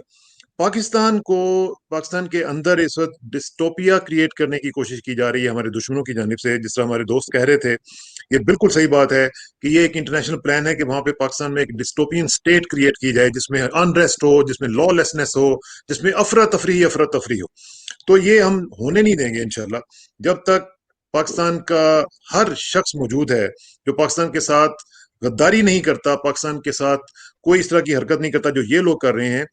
पाकिस्तान के अंदर इस वक्त डिस्टोपिया क्रिएट करने की कोशिश की जा रही है हमारे दुश्मनों की जानिब से। जिस तरह हमारे दोस्त कह रहे थे, ये बिल्कुल सही बात है कि ये एक इंटरनेशनल प्लान है कि वहां पे पाकिस्तान में एक डिस्टोपियन स्टेट क्रिएट की जाए, जिसमें अनरेस्ट हो, जिसमें लॉलेसनेस हो, जिसमें अफरा तफरी हो। तो ये हम होने नहीं देंगे इंशाल्लाह, जब तक पाकिस्तान का हर शख्स मौजूद है जो पाकिस्तान के साथ गद्दारी नहीं करता, पाकिस्तान के साथ कोई इस तरह की हरकत नहीं करता जो ये लोग कर रहे हैं,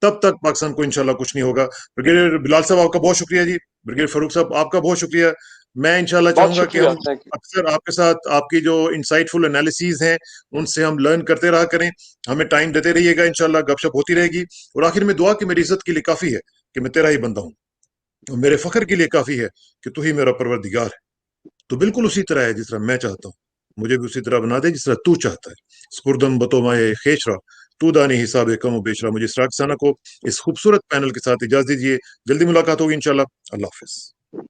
तब तक पाकिस्तान को इंशाल्लाह कुछ नहीं होगा। ब्रिगेडियर बिलाल साहब आपका बहुत शुक्रिया जी। ब्रिगेडियर फारूक साहब आपका बहुत शुक्रिया। मैं इंशाल्लाह बहुत चाहूंगा कि शुक्रिया, हम थैंक यू। अक्सर आपके साथ आपकी जो इंसाइटफुल एनालिसिस हैं उनसे हम लर्न करते रहा करें। हमें टाइम देते रहिएगा, इंशाल्लाह गपशप होती रहेगी। और आखिर में दुआ कि मेरी इज्जत के लिए काफी है कि मैं तेरा ही बंदा हूं, और मेरे फख्र के लिए काफी है कि तू ही मेरा परवरदिगार है। तो बिल्कुल उसी तरह है जिस तरह मैं चाहता हूँ, मुझे भी उसी तरह बना दे जिस तरह तू चाहता है। स्पुरदम बतोमाए खेचरा तू दानी हिसाब कम व बेशरा। मुझे इसराक साना को इस खूबसूरत पैनल के साथ इजाजत दीजिए। जल्दी मुलाकात होगी इंशाल्लाह। अल्लाह हाफिज।